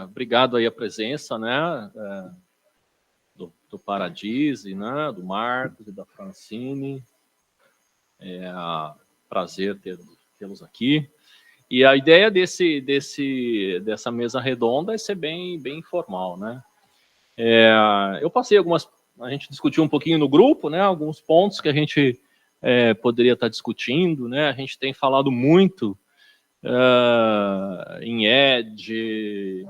Obrigado aí a presença, né, do Paradise, né, do Marcos e da Francine. Prazer tê-los aqui. E a ideia dessa mesa redonda é ser bem informal, né? Eu passei a gente discutiu um pouquinho no grupo, né, alguns pontos que a gente poderia estar discutindo, né? A gente tem falado muito em edge,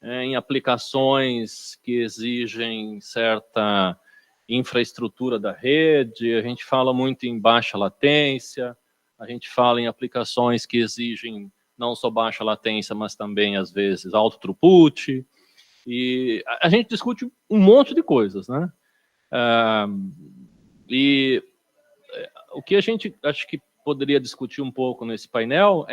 em aplicações que exigem certa infraestrutura da rede, a gente fala muito em baixa latência, a gente fala em aplicações que exigem não só baixa latência, mas também, às vezes, alto throughput, e a gente discute um monte de coisas, né? E o que a gente acho que poderia discutir um pouco nesse painel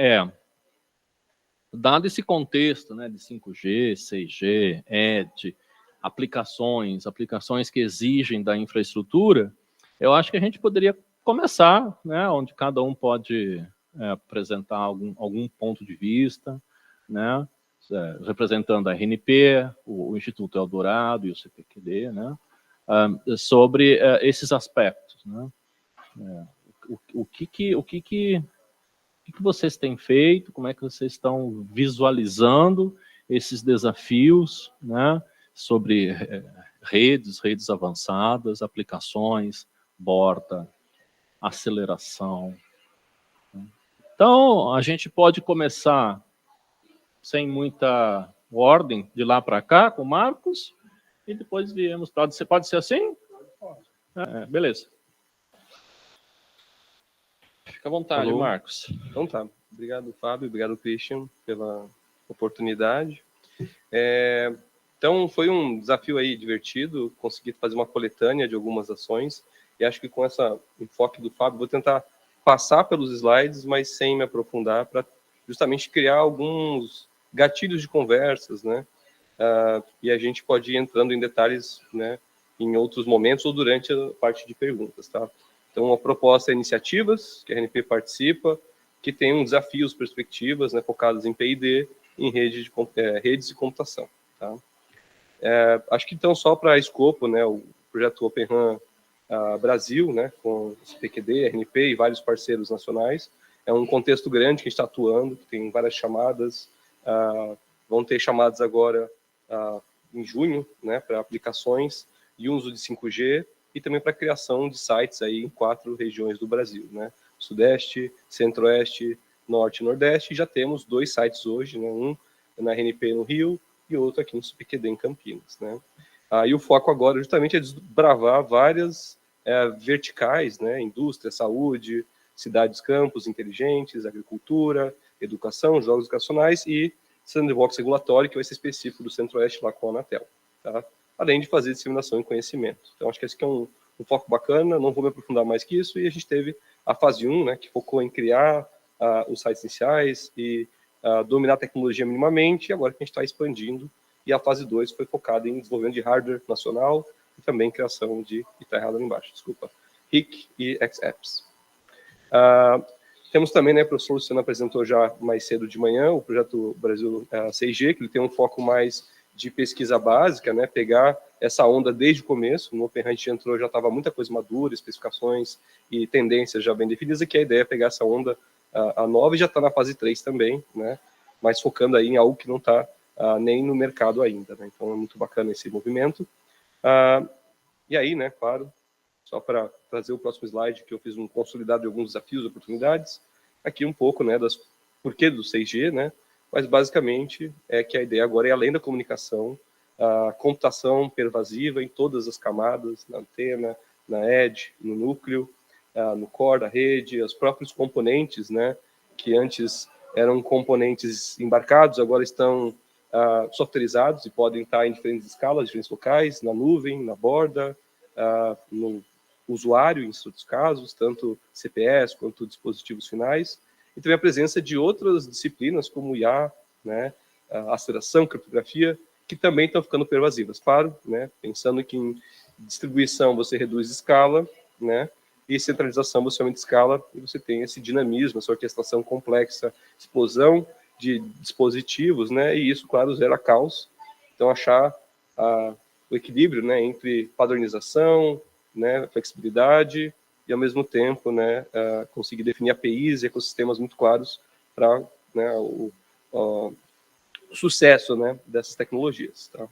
dado esse contexto, né, de 5G, 6G, Edge, aplicações que exigem da infraestrutura, eu acho que a gente poderia começar, né, onde cada um pode apresentar algum ponto de vista, né, representando a RNP, o Instituto Eldorado e o CPQD, né, sobre esses aspectos, né, o que vocês têm feito, como é que vocês estão visualizando esses desafios, né, sobre redes avançadas, aplicações, borda, aceleração. Então, a gente pode começar sem muita ordem de lá para cá, com o Marcos, e depois viemos para... Pode ser assim? Beleza. Fica à vontade, Alô. Marcos. Então tá. Obrigado, Fábio. Obrigado, Christian, pela oportunidade. Então, foi um desafio aí divertido, conseguir fazer uma coletânea de algumas ações, e acho que com esse enfoque do Fábio, vou tentar passar pelos slides, mas sem me aprofundar, para justamente criar alguns gatilhos de conversas, né? E a gente pode ir entrando em detalhes, né, em outros momentos ou durante a parte de perguntas, tá? Então, a proposta é iniciativas, que a RNP participa, que tem desafios, perspectivas, né, focadas em P&D, em redes de computação. Tá? Acho que, então, só para escopo, né, o projeto Open RAN Brasil, né, com o CPQD, RNP e vários parceiros nacionais, é um contexto grande que está atuando, que tem várias chamadas, vão ter chamadas agora em junho, né, para aplicações e uso de 5G, e também para a criação de sites aí em 4 regiões do Brasil, né? Sudeste, Centro-Oeste, Norte e Nordeste, e já temos 2 sites hoje, né? Um na RNP no Rio e outro aqui no CPQD em Campinas, né? E o foco agora justamente é desbravar várias verticais, né? Indústria, saúde, cidades, campos inteligentes, agricultura, educação, jogos educacionais e sandbox regulatório, que vai ser específico do Centro-Oeste lá com a Anatel, tá? Além de fazer disseminação e conhecimento. Então, acho que esse aqui é um foco bacana, não vou me aprofundar mais que isso, e a gente teve a fase 1, né, que focou em criar os sites iniciais e dominar a tecnologia minimamente, e agora que a gente está expandindo, e a fase 2 foi focada em desenvolvimento de hardware nacional e também criação de... está errado ali embaixo, desculpa, RIC e XApps. Temos também, né, o professor Luciano apresentou já mais cedo de manhã, o projeto Brasil 6G, que ele tem um foco mais de pesquisa básica, né, pegar essa onda desde o começo. No Open RAN a gente entrou, já estava muita coisa madura, especificações e tendências já bem definidas, e que a ideia é pegar essa onda a nova, e já está na fase 3 também, né, mas focando aí em algo que não está nem no mercado ainda, né, então é muito bacana esse movimento. E aí, né, claro, só para trazer o próximo slide, que eu fiz um consolidado de alguns desafios e oportunidades, aqui um pouco, né, das porquê do 6G, né, mas basicamente é que a ideia agora é, além da comunicação, a computação pervasiva em todas as camadas, na antena, na edge, no núcleo, no core da rede, os próprios componentes, né, que antes eram componentes embarcados, agora estão softwareizados e podem estar em diferentes escalas, diferentes locais, na nuvem, na borda, no usuário, em certos casos, tanto CPS quanto dispositivos finais, e também a presença de outras disciplinas, como IA, né, aceleração, criptografia, que também estão ficando pervasivas. Claro, né, pensando que em distribuição você reduz escala, né, e centralização você aumenta escala, e você tem esse dinamismo, essa orquestração complexa, explosão de dispositivos, né? E isso, claro, gera caos. Então, achar o equilíbrio, né, entre padronização, né, flexibilidade e, ao mesmo tempo, né, conseguir definir APIs e ecossistemas muito claros para, né, o sucesso, né, dessas tecnologias. Tá?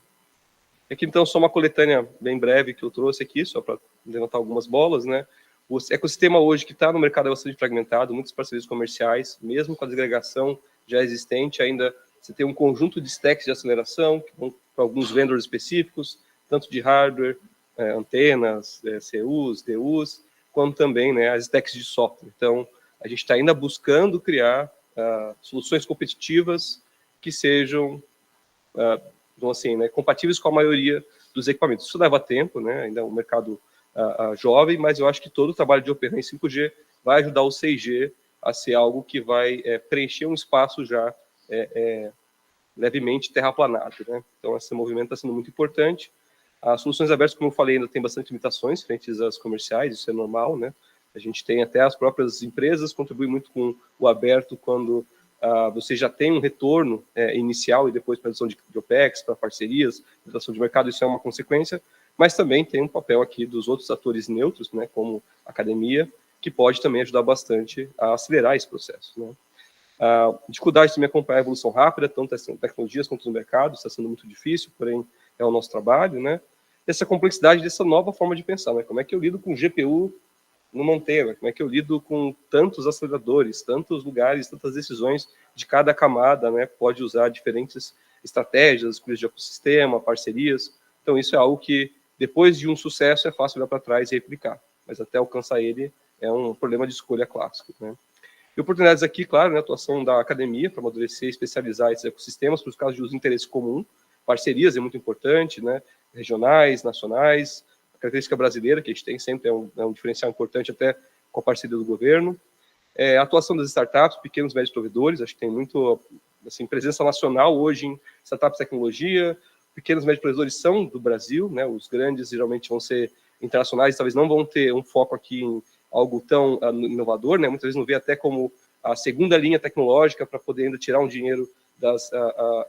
Aqui, então, só uma coletânea bem breve que eu trouxe aqui, só para levantar algumas bolas, né? O ecossistema hoje que está no mercado é bastante fragmentado, muitos parceiros comerciais, mesmo com a desagregação já existente, ainda você tem um conjunto de stacks de aceleração, que vão para alguns vendors específicos, tanto de hardware, antenas, CUs, DUs, quanto também, né, as stacks de software. Então, a gente está ainda buscando criar soluções competitivas que sejam então, assim, né, compatíveis com a maioria dos equipamentos. Isso leva tempo, né, ainda é um mercado jovem, mas eu acho que todo o trabalho de Open RAN em 5G vai ajudar o 6G a ser algo que vai preencher um espaço já levemente terraplanado. Né? Então, esse movimento está sendo muito importante. As soluções abertas, como eu falei, ainda tem bastante limitações frente às comerciais, isso é normal. Né? A gente tem até as próprias empresas contribuem muito com o aberto quando você já tem um retorno inicial e depois para a adição de OPEX, para parcerias, redação de mercado, isso é uma consequência, mas também tem um papel aqui dos outros atores neutros, né, como a academia, que pode também ajudar bastante a acelerar esse processo. Né. Dificuldade também acompanhar a evolução rápida, tanto das tecnologias quanto do mercado, está sendo muito difícil, porém é o nosso trabalho. Né. Essa complexidade dessa nova forma de pensar, né, como é que eu lido com GPU numa antena, como é que eu lido com tantos aceleradores, tantos lugares, tantas decisões de cada camada, né? Pode usar diferentes estratégias, escolhas de ecossistema, parcerias. Então, isso é algo que, depois de um sucesso, é fácil olhar para trás e replicar. Mas até alcançar ele é um problema de escolha clássico, né? E oportunidades aqui, claro, né, atuação da academia para amadurecer e especializar esses ecossistemas para os casos de uso de interesse comum. Parcerias é muito importante, né? Regionais, nacionais. A característica brasileira que a gente tem sempre é um diferencial importante até com a parceria do governo. A atuação das startups, pequenos e médios provedores, acho que tem muito assim, presença nacional hoje em startups de tecnologia. Pequenos e médios provedores são do Brasil, né? Os grandes geralmente vão ser internacionais, talvez não vão ter um foco aqui em algo tão inovador, né? Muitas vezes não vê até como a segunda linha tecnológica para poder ainda tirar um dinheiro das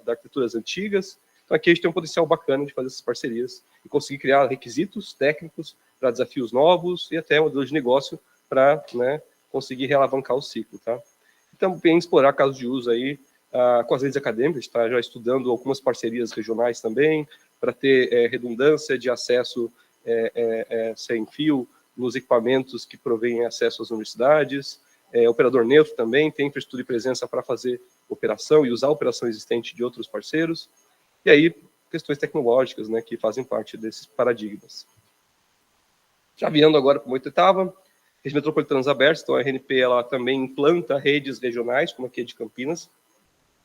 arquiteturas antigas. Então, aqui a gente tem um potencial bacana de fazer essas parcerias e conseguir criar requisitos técnicos para desafios novos e até modelos de negócio para, né, conseguir realavancar o ciclo. Tá? Então, bem explorar casos de uso aí com as redes acadêmicas, a gente está já estudando algumas parcerias regionais também, para ter redundância de acesso sem fio nos equipamentos que provêm acesso às universidades. Operador neutro também, tem infraestrutura e presença para fazer operação e usar a operação existente de outros parceiros. E aí, questões tecnológicas, né, que fazem parte desses paradigmas. Já virando agora para uma 8ª, redes metropolitanas abertas, então a RNP ela também implanta redes regionais, como aqui a de Campinas.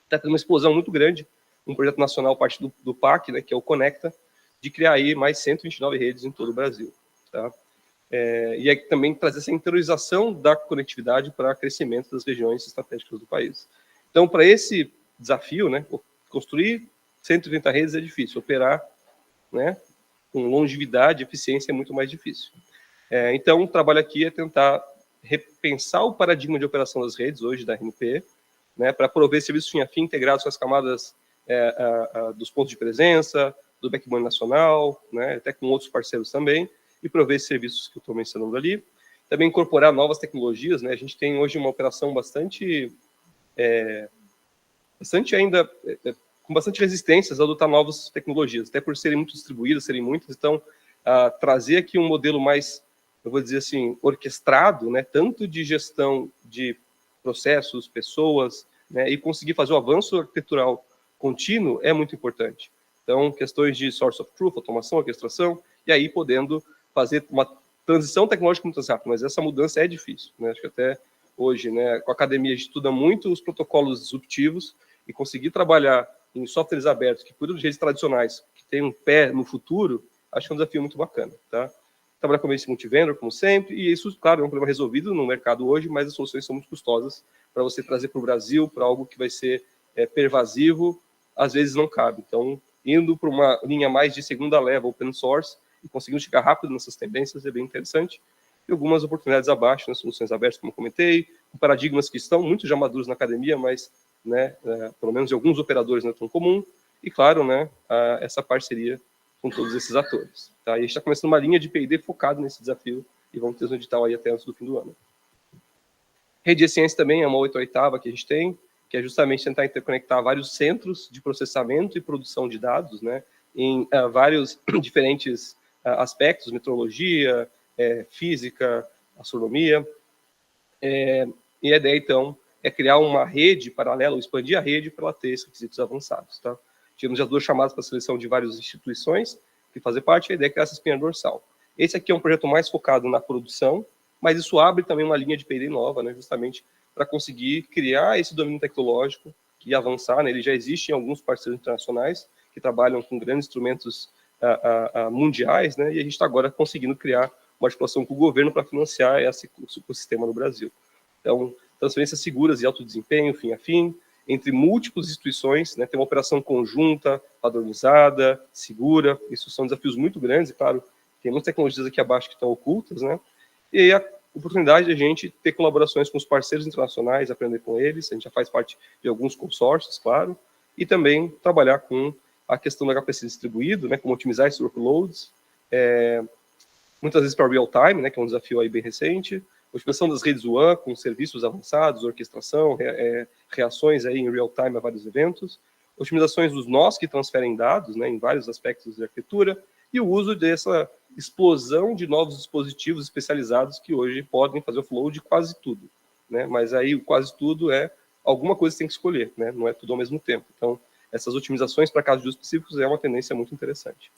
Está tendo uma explosão muito grande, um projeto nacional, parte do PAC, né, que é o Conecta, de criar aí mais 129 redes em todo o Brasil. Tá? E aí também trazer essa interiorização da conectividade para crescimento das regiões estratégicas do país. Então, para esse desafio, né, construir 130 redes é difícil, operar, né, com longevidade, eficiência é muito mais difícil. Então, o trabalho aqui é tentar repensar o paradigma de operação das redes hoje da RNP, né, para prover serviços fim integrados com as camadas dos pontos de presença, do backbone nacional, né, até com outros parceiros também, e prover esses serviços que eu estou mencionando ali. Também incorporar novas tecnologias, né, a gente tem hoje uma operação bastante ainda com bastante resistências a adotar novas tecnologias, até por serem muito distribuídas, serem muitas. Então, trazer aqui um modelo mais, eu vou dizer assim, orquestrado, né, tanto de gestão de processos, pessoas, né, e conseguir fazer o avanço arquitetural contínuo é muito importante. Então, questões de source of truth, automação, orquestração, e aí podendo fazer uma transição tecnológica muito rápida, mas essa mudança é difícil, né? Acho que até hoje, né, com a academia a gente estuda muito os protocolos disruptivos e conseguir trabalhar em softwares abertos que cuidam de redes tradicionais, que tem um pé no futuro, acho que é um desafio muito bacana, tá? Trabalhar com esse multivendor, como sempre, e isso, claro, é um problema resolvido no mercado hoje, mas as soluções são muito custosas para você trazer para o Brasil, para algo que vai ser pervasivo, às vezes não cabe. Então, indo para uma linha mais de segunda leva, open source, e conseguindo chegar rápido nessas tendências é bem interessante. E algumas oportunidades abaixo, nas soluções abertas, como eu comentei, com paradigmas que estão muito já maduros na academia, mas né, pelo menos de alguns operadores não é tão comum, e claro, né, essa parceria com todos esses atores. Tá? E a gente está começando uma linha de P&D focado nesse desafio, e vamos ter um edital aí até antes do fim do ano. Rede de ciência também é uma 8ª que a gente tem, que é justamente tentar interconectar vários centros de processamento e produção de dados, né, em vários diferentes aspectos, meteorologia, física, astronomia. E a ideia, então, é criar uma rede paralela, ou expandir a rede para ela ter esses requisitos avançados. Tá? Tivemos já 2 chamadas para a seleção de várias instituições que fazem parte, a ideia é criar essa espinha dorsal. Esse aqui é um projeto mais focado na produção, mas isso abre também uma linha de P&D nova, né, justamente para conseguir criar esse domínio tecnológico e avançar. Né? Ele já existe em alguns parceiros internacionais que trabalham com grandes instrumentos mundiais, né? E a gente está agora conseguindo criar uma articulação com o governo para financiar esse ecossistema no Brasil. Então, transferências seguras e alto desempenho, fim a fim, entre múltiplas instituições, né? Tem uma operação conjunta, padronizada, segura. Isso são desafios muito grandes, e claro, tem muitas tecnologias aqui abaixo que estão ocultas, né? E aí a oportunidade de a gente ter colaborações com os parceiros internacionais, aprender com eles, a gente já faz parte de alguns consórcios, claro, e também trabalhar com a questão do HPC distribuído, né, como otimizar esses workloads, muitas vezes para real time, né, que é um desafio aí bem recente, otimização das redes WAN com serviços avançados, orquestração, reações aí em real time a vários eventos, otimizações dos nós que transferem dados, né, em vários aspectos de arquitetura, e o uso dessa explosão de novos dispositivos especializados que hoje podem fazer o flow de quase tudo, né? Mas aí o quase tudo é alguma coisa que você tem que escolher, né? Não é tudo ao mesmo tempo. Então, essas otimizações para casos de uso específicos é uma tendência muito interessante.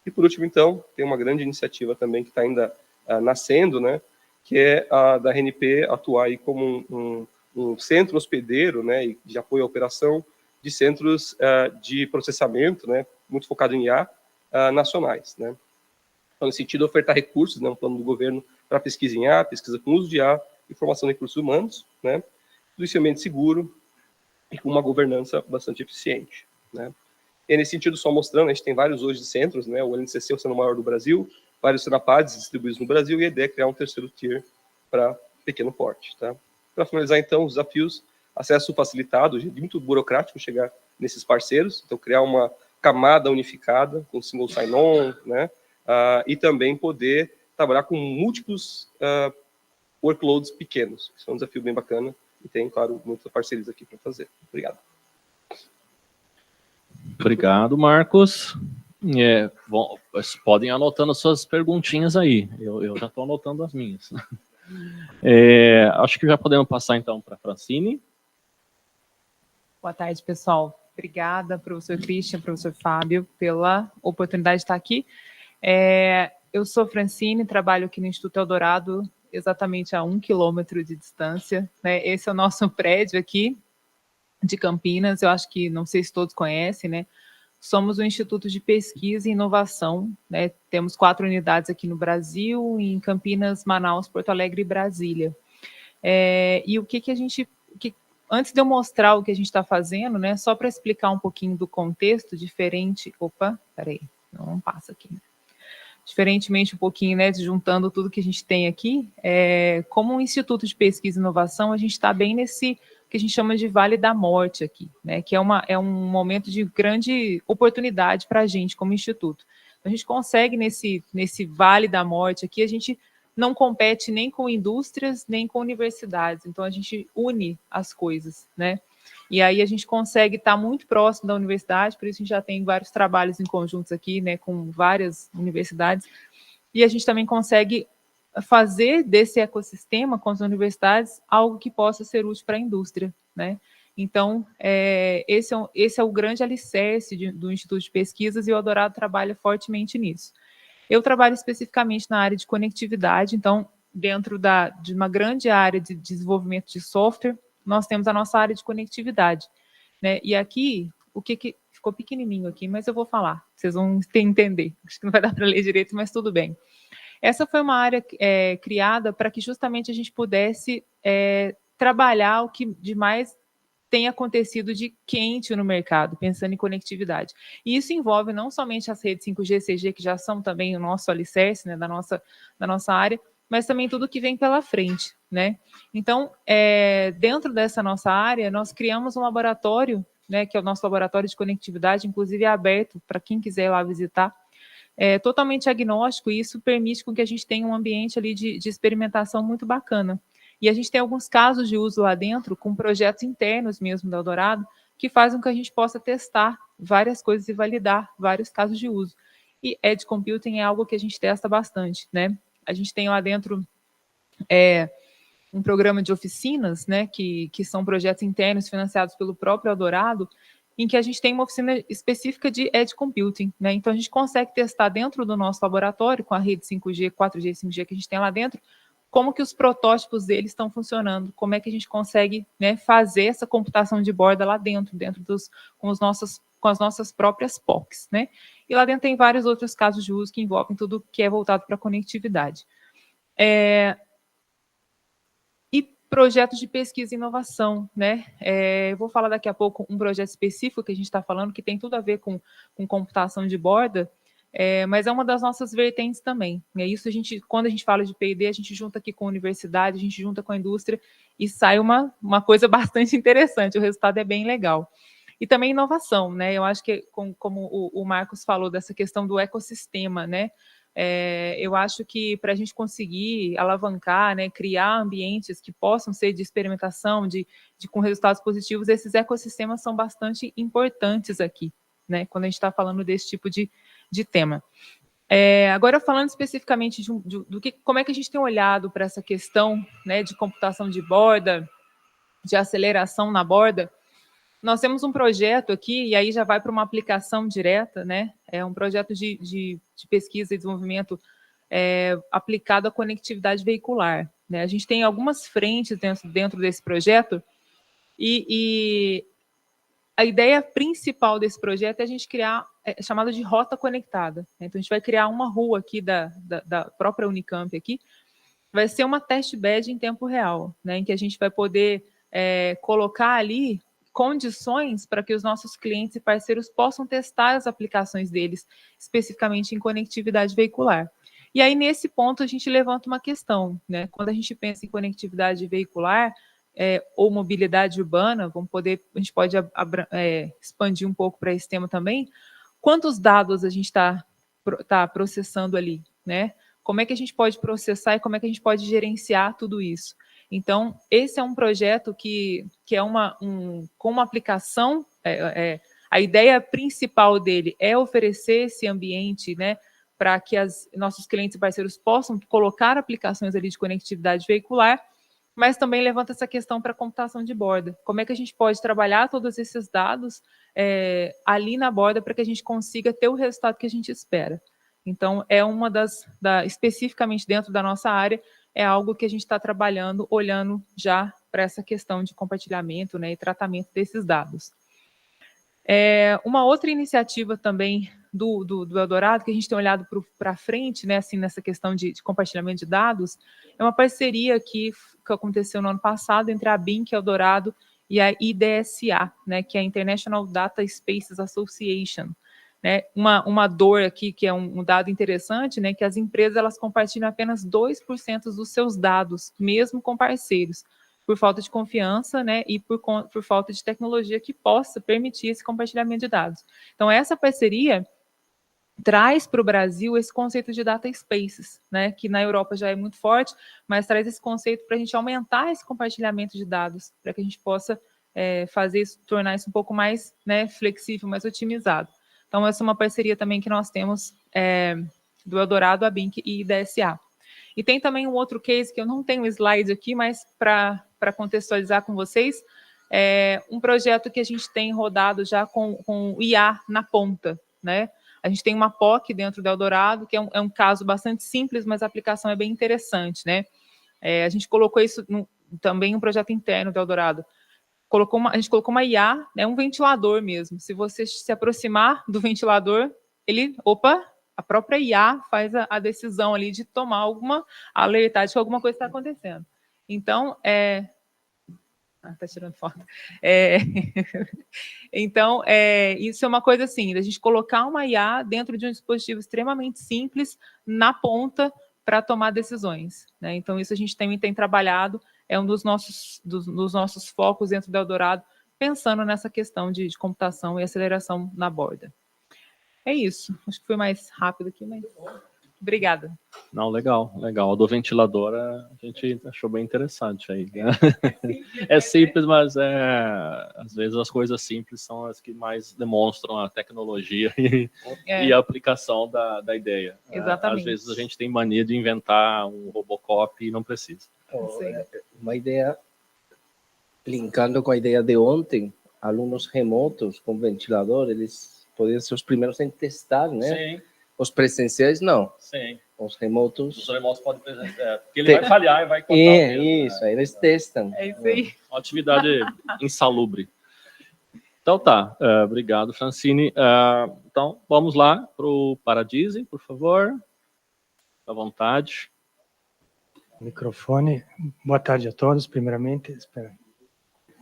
E por último, então, tem uma grande iniciativa também que está ainda nascendo, né? Que é a da RNP atuar aí como um centro hospedeiro, né? E de apoio à operação de centros de processamento, né? Muito focado em IA, nacionais, né? Então, nesse sentido, ofertar recursos, né, um plano do governo para pesquisa em IA, pesquisa com uso de IA e formação de recursos humanos, né? Policiamento seguro e com uma governança bastante eficiente, né? E nesse sentido, só mostrando, a gente tem vários hoje centros, né? O NCC sendo o maior do Brasil, vários Senapads distribuídos no Brasil, e a ideia é criar um 3º tier para pequeno porte, tá? Para finalizar, então, os desafios, acesso facilitado, é muito burocrático chegar nesses parceiros, então criar uma camada unificada, com single sign-on, né? E também poder trabalhar com múltiplos workloads pequenos. Isso é um desafio bem bacana e tem, claro, muitas parcerias aqui para fazer. Obrigado. Obrigado, Marcos. Bom, vocês podem anotando suas perguntinhas aí. Eu já estou anotando as minhas. Acho que já podemos passar, então, para a Francine. Boa tarde, pessoal. Obrigada, professor Christian, professor Fábio, pela oportunidade de estar aqui. Eu sou Francine, trabalho aqui no Instituto Eldorado, exatamente a 1 quilômetro de distância, né? Esse é o nosso prédio aqui de Campinas, eu acho que, não sei se todos conhecem, né? Somos um instituto de pesquisa e inovação, né? Temos 4 unidades aqui no Brasil, em Campinas, Manaus, Porto Alegre e Brasília. E o que a gente... Antes de eu mostrar o que a gente está fazendo, né? Só para explicar um pouquinho do contexto diferente... Opa, peraí, não passa aqui. Diferentemente um pouquinho, né, juntando tudo que a gente tem aqui, como um instituto de pesquisa e inovação, a gente está bem nesse que a gente chama de Vale da Morte aqui, né, que é um momento de grande oportunidade para a gente como instituto. A gente consegue nesse Vale da Morte aqui, a gente não compete nem com indústrias, nem com universidades, então a gente une as coisas, né? E aí a gente consegue estar muito próximo da universidade, por isso a gente já tem vários trabalhos em conjuntos aqui, né, com várias universidades, e a gente também consegue fazer desse ecossistema com as universidades algo que possa ser útil para a indústria, né? Então, esse é o grande alicerce do Instituto de Pesquisas, e o Eldorado trabalha fortemente nisso. Eu trabalho especificamente na área de conectividade, então, dentro de uma grande área de desenvolvimento de software, nós temos a nossa área de conectividade, né? E aqui, o que ficou pequenininho aqui, mas eu vou falar, vocês vão entender. Acho que não vai dar para ler direito, mas tudo bem. Essa foi uma área criada para que justamente a gente pudesse trabalhar o que de mais tem acontecido de quente no mercado, pensando em conectividade. E isso envolve não somente as redes 5G, 6G, que já são também o nosso alicerce, né, da nossa área, mas também tudo que vem pela frente, né? Então, dentro dessa nossa área, nós criamos um laboratório, né, que é o nosso laboratório de conectividade, inclusive é aberto para quem quiser ir lá visitar, totalmente agnóstico, e isso permite com que a gente tenha um ambiente ali de experimentação muito bacana. E a gente tem alguns casos de uso lá dentro, com projetos internos mesmo da Eldorado, que fazem com que a gente possa testar várias coisas e validar vários casos de uso. E Edge Computing é algo que a gente testa bastante, né? A gente tem lá dentro um programa de oficinas, né, que são projetos internos financiados pelo próprio Eldorado, em que a gente tem uma oficina específica de Edge Computing, né? Então a gente consegue testar dentro do nosso laboratório, com a rede 5G, 4G e 5G que a gente tem lá dentro, como que os protótipos deles estão funcionando, como é que a gente consegue, né, fazer essa computação de borda lá dentro com as nossas próprias POCs, né? E lá dentro tem vários outros casos de uso que envolvem tudo que é voltado para a conectividade. E projetos de pesquisa e inovação, né? Eu vou falar daqui a pouco um projeto específico que a gente está falando, que tem tudo a ver com computação de borda, mas é uma das nossas vertentes também. Isso quando a gente fala de P&D, a gente junta aqui com a universidade, a gente junta com a indústria e sai uma coisa bastante interessante, o resultado é bem legal. E também inovação, né? Eu acho que, como o Marcos falou, dessa questão do ecossistema, né? Eu acho que para a gente conseguir alavancar, né, criar ambientes que possam ser de experimentação, com resultados positivos, esses ecossistemas são bastante importantes aqui, né, quando a gente está falando desse tipo de tema. Agora, falando especificamente como é que a gente tem olhado para essa questão, né, de computação de borda, de aceleração na borda, nós temos um projeto aqui, e aí já vai para uma aplicação direta, né? É um projeto de pesquisa e desenvolvimento aplicado à conectividade veicular, né? A gente tem algumas frentes dentro desse projeto, e a ideia principal desse projeto é a gente criar, chamada de rota conectada. Então, a gente vai criar uma rua aqui da própria Unicamp aqui, vai ser uma test bed em tempo real, né? Em que a gente vai poder colocar ali condições para que os nossos clientes e parceiros possam testar as aplicações deles, especificamente em conectividade veicular. E aí, nesse ponto, a gente levanta uma questão, né? Quando a gente pensa em conectividade veicular ou mobilidade urbana, a gente pode expandir um pouco para esse tema também, quantos dados a gente está processando ali, né? Como é que a gente pode processar e como é que a gente pode gerenciar tudo isso? Então, esse é um projeto que é com uma aplicação, a ideia principal dele é oferecer esse ambiente, né, para que nossos clientes e parceiros possam colocar aplicações ali de conectividade veicular, mas também levanta essa questão para a computação de borda. Como é que a gente pode trabalhar todos esses dados ali na borda para que a gente consiga ter o resultado que a gente espera? Então, é uma especificamente dentro da nossa área, é algo que a gente está trabalhando, olhando já para essa questão de compartilhamento, né, e tratamento desses dados. Uma outra iniciativa também do Eldorado, que a gente tem olhado para frente, né, assim, nessa questão de compartilhamento de dados, é uma parceria que aconteceu no ano passado entre a BINC, Eldorado, e a IDSA, né, que é a International Data Spaces Association. Né, uma dor aqui, que é um dado interessante, né, que as empresas elas compartilham apenas 2% dos seus dados, mesmo com parceiros, por falta de confiança, né, e por falta de tecnologia que possa permitir esse compartilhamento de dados. Então, essa parceria traz para o Brasil esse conceito de data spaces, né, que na Europa já é muito forte, mas traz esse conceito para a gente aumentar esse compartilhamento de dados, para que a gente possa tornar isso um pouco mais, né, flexível, mais otimizado. Então, essa é uma parceria também que nós temos do Eldorado, a BINC e DSA. E tem também um outro case que eu não tenho slide aqui, mas para contextualizar com vocês, um projeto que a gente tem rodado já com IA na ponta, né? A gente tem uma POC dentro do Eldorado, que é um caso bastante simples, mas a aplicação é bem interessante, né? A gente colocou isso também em um projeto interno do Eldorado. A gente colocou uma IA, né, um ventilador mesmo. Se você se aproximar do ventilador, a própria IA faz a decisão ali de tomar alguma alertar de que alguma coisa está acontecendo. Então, tá tirando foto. Então, isso é uma coisa assim, da gente colocar uma IA dentro de um dispositivo extremamente simples, na ponta, para tomar decisões, né? Então, isso a gente tem trabalhado, é um dos nossos focos dentro do Eldorado, pensando nessa questão de computação e aceleração na borda. É isso. Acho que foi mais rápido aqui, mas... Obrigada. Não, legal. A do ventilador a gente achou bem interessante aí, né? É simples, mas às vezes as coisas simples são as que mais demonstram a tecnologia e a aplicação da ideia. Exatamente. Às vezes a gente tem mania de inventar um Robocop e não precisa. Uma ideia, linkando com a ideia de ontem, alunos remotos com ventilador, eles poderiam ser os primeiros em testar, né? Sim. Os presenciais, não. Sim. Os remotos... Os remotos podem presenciar. Porque ele vai falhar e vai contar isso, aí eles testam. É isso aí. Uma atividade insalubre. Então tá. Obrigado, Francine. Então, vamos lá para o Paradise, por favor. À vontade. Microfone. Boa tarde a todos. Primeiramente,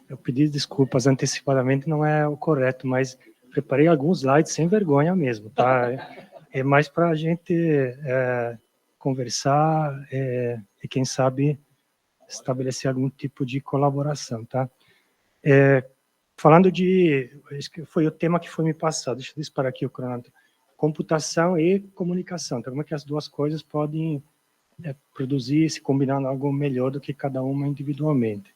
eu pedi desculpas antecipadamente, não é o correto, mas preparei alguns slides sem vergonha mesmo, tá? É mais para a gente conversar e, quem sabe, estabelecer algum tipo de colaboração, tá? Falando acho que foi o tema que foi me passado, deixa eu disparar aqui o cronômetro, computação e comunicação, então como é que as duas coisas podem produzir, se combinando algo melhor do que cada uma individualmente.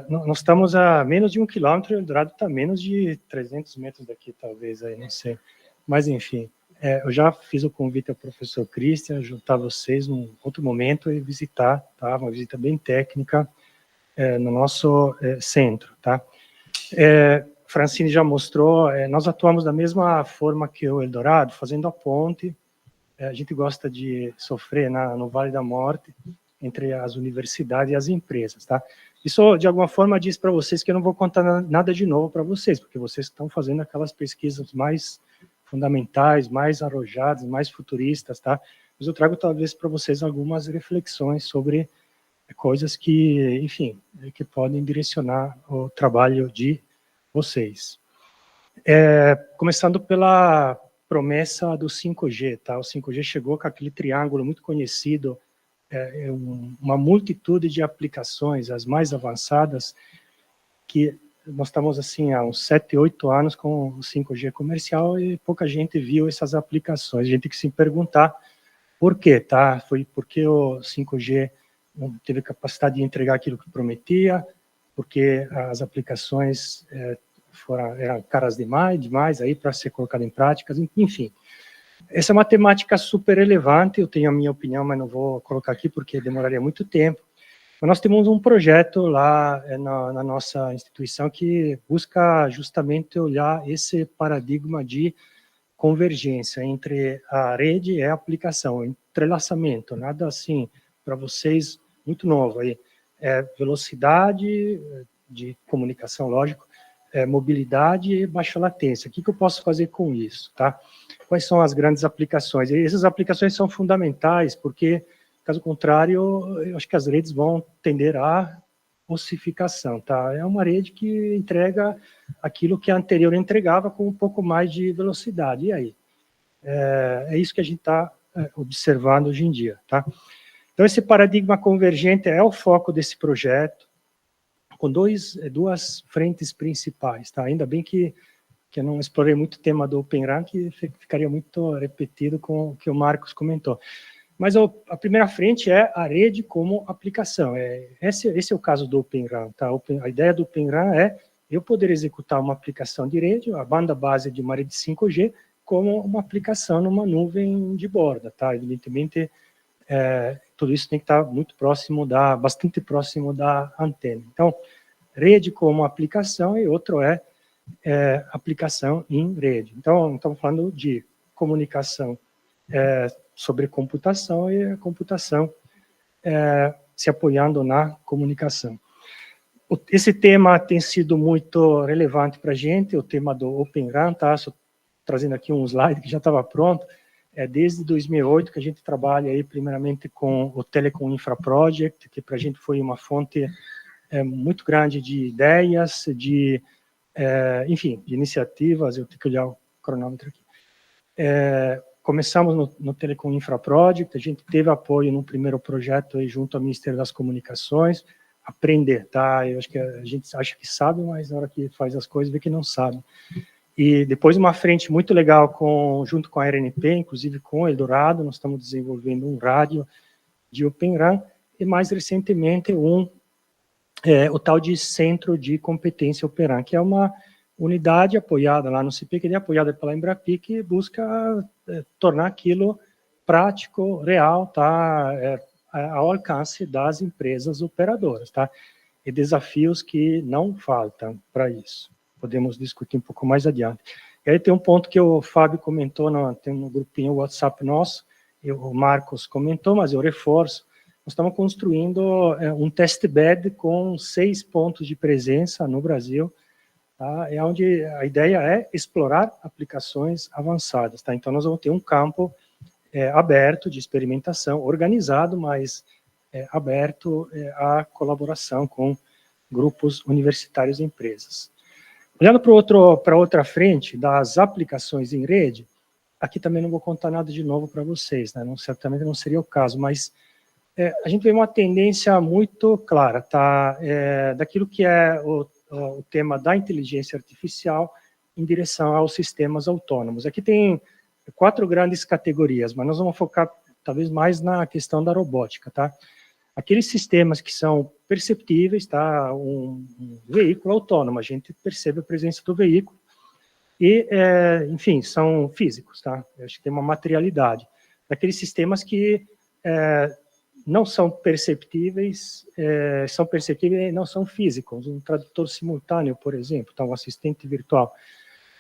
Nós estamos a menos de 1 quilômetro, o Eldorado está a menos de 300 metros daqui, talvez, aí, não sei. Mas, enfim, eu já fiz o convite ao professor Christian, juntar vocês num outro momento e visitar, tá? Uma visita bem técnica no nosso centro, tá? Francine já mostrou, nós atuamos da mesma forma que o Eldorado, fazendo a ponte. A gente gosta de sofrer no Vale da Morte entre as universidades e as empresas, tá? Isso, de alguma forma, diz para vocês que eu não vou contar nada de novo para vocês, porque vocês estão fazendo aquelas pesquisas mais fundamentais, mais arrojadas, mais futuristas, tá? Mas eu trago, talvez, para vocês algumas reflexões sobre coisas que, enfim, que podem direcionar o trabalho de vocês. Começando pela promessa do 5G, tá? O 5G chegou com aquele triângulo muito conhecido, uma multitude de aplicações, as mais avançadas, que nós estamos assim há uns 7, 8 anos com o 5G comercial e pouca gente viu essas aplicações. A gente tem que se perguntar por quê, tá? Foi porque o 5G não teve capacidade de entregar aquilo que prometia, porque as aplicações eram caras demais aí para ser colocado em práticas, enfim. Essa é uma temática super relevante, eu tenho a minha opinião, mas não vou colocar aqui porque demoraria muito tempo. Mas nós temos um projeto lá na nossa instituição que busca justamente olhar esse paradigma de convergência entre a rede e a aplicação, entrelaçamento, nada assim para vocês muito novo aí, velocidade de comunicação, lógico, mobilidade e baixa latência. O que eu posso fazer com isso, tá? Quais são as grandes aplicações? E essas aplicações são fundamentais, porque, caso contrário, eu acho que as redes vão tender à ossificação, tá? É uma rede que entrega aquilo que a anterior entregava com um pouco mais de velocidade. E aí? É isso que a gente está observando hoje em dia, tá? Então, esse paradigma convergente é o foco desse projeto, com duas frentes principais, tá? Ainda bem que eu não explorei muito o tema do Open RAN, que ficaria muito repetido com o que o Marcos comentou. Mas a primeira frente é a rede como aplicação. Esse é o caso do Open RAN, tá? A ideia do Open RAN é eu poder executar uma aplicação de rede, a banda base de uma rede 5G, como uma aplicação numa nuvem de borda, tá? Evidentemente, tudo isso tem que estar muito próximo bastante próximo da antena. Então, rede como aplicação e outro aplicação em rede. Então, estamos falando de comunicação sobre computação e a computação se apoiando na comunicação. Esse tema tem sido muito relevante para a gente, o tema do Open RAN, tá? Só trazendo aqui um slide que já estava pronto. Desde 2008 que a gente trabalha aí primeiramente com o Telecom Infra Project, que para a gente foi uma fonte muito grande de ideias, enfim, de iniciativas. Eu tenho que olhar o cronômetro aqui. começamos no Telecom Infra Project, a gente teve apoio no primeiro projeto aí junto ao Ministério das Comunicações, aprender, tá? Eu acho que a gente acha que sabe, mas na hora que faz as coisas vê que não sabe. E depois uma frente muito legal junto com a RNP, inclusive com o Eldorado, nós estamos desenvolvendo um rádio de Open RAN, e mais recentemente o tal de Centro de Competência Open RAN, que é uma unidade apoiada lá no CPQD, apoiada pela Embrapi, que busca tornar aquilo prático, real, tá? Ao alcance das empresas operadoras, tá? E desafios que não faltam para isso. Podemos discutir um pouco mais adiante. E aí tem um ponto que o Fábio comentou, tem um grupinho WhatsApp nosso, e o Marcos comentou, mas eu reforço, nós estamos construindo um testbed com 6 pontos de presença no Brasil, tá? É onde a ideia é explorar aplicações avançadas, tá? Então nós vamos ter um campo aberto de experimentação, organizado, mas aberto à colaboração com grupos universitários e empresas. Olhando para outra frente, das aplicações em rede, aqui também não vou contar nada de novo para vocês, né? Certamente não seria o caso, mas a gente vê uma tendência muito clara, tá? Daquilo que é o tema da inteligência artificial em direção aos sistemas autônomos. Aqui tem 4 grandes categorias, mas nós vamos focar talvez mais na questão da robótica, tá? Aqueles sistemas que são perceptíveis, tá? Um veículo autônomo, a gente percebe a presença do veículo e, enfim, são físicos, tá? Eu acho que tem uma materialidade. Daqueles sistemas que não são perceptíveis, e não são físicos. Um tradutor simultâneo, por exemplo, tá? Um assistente virtual.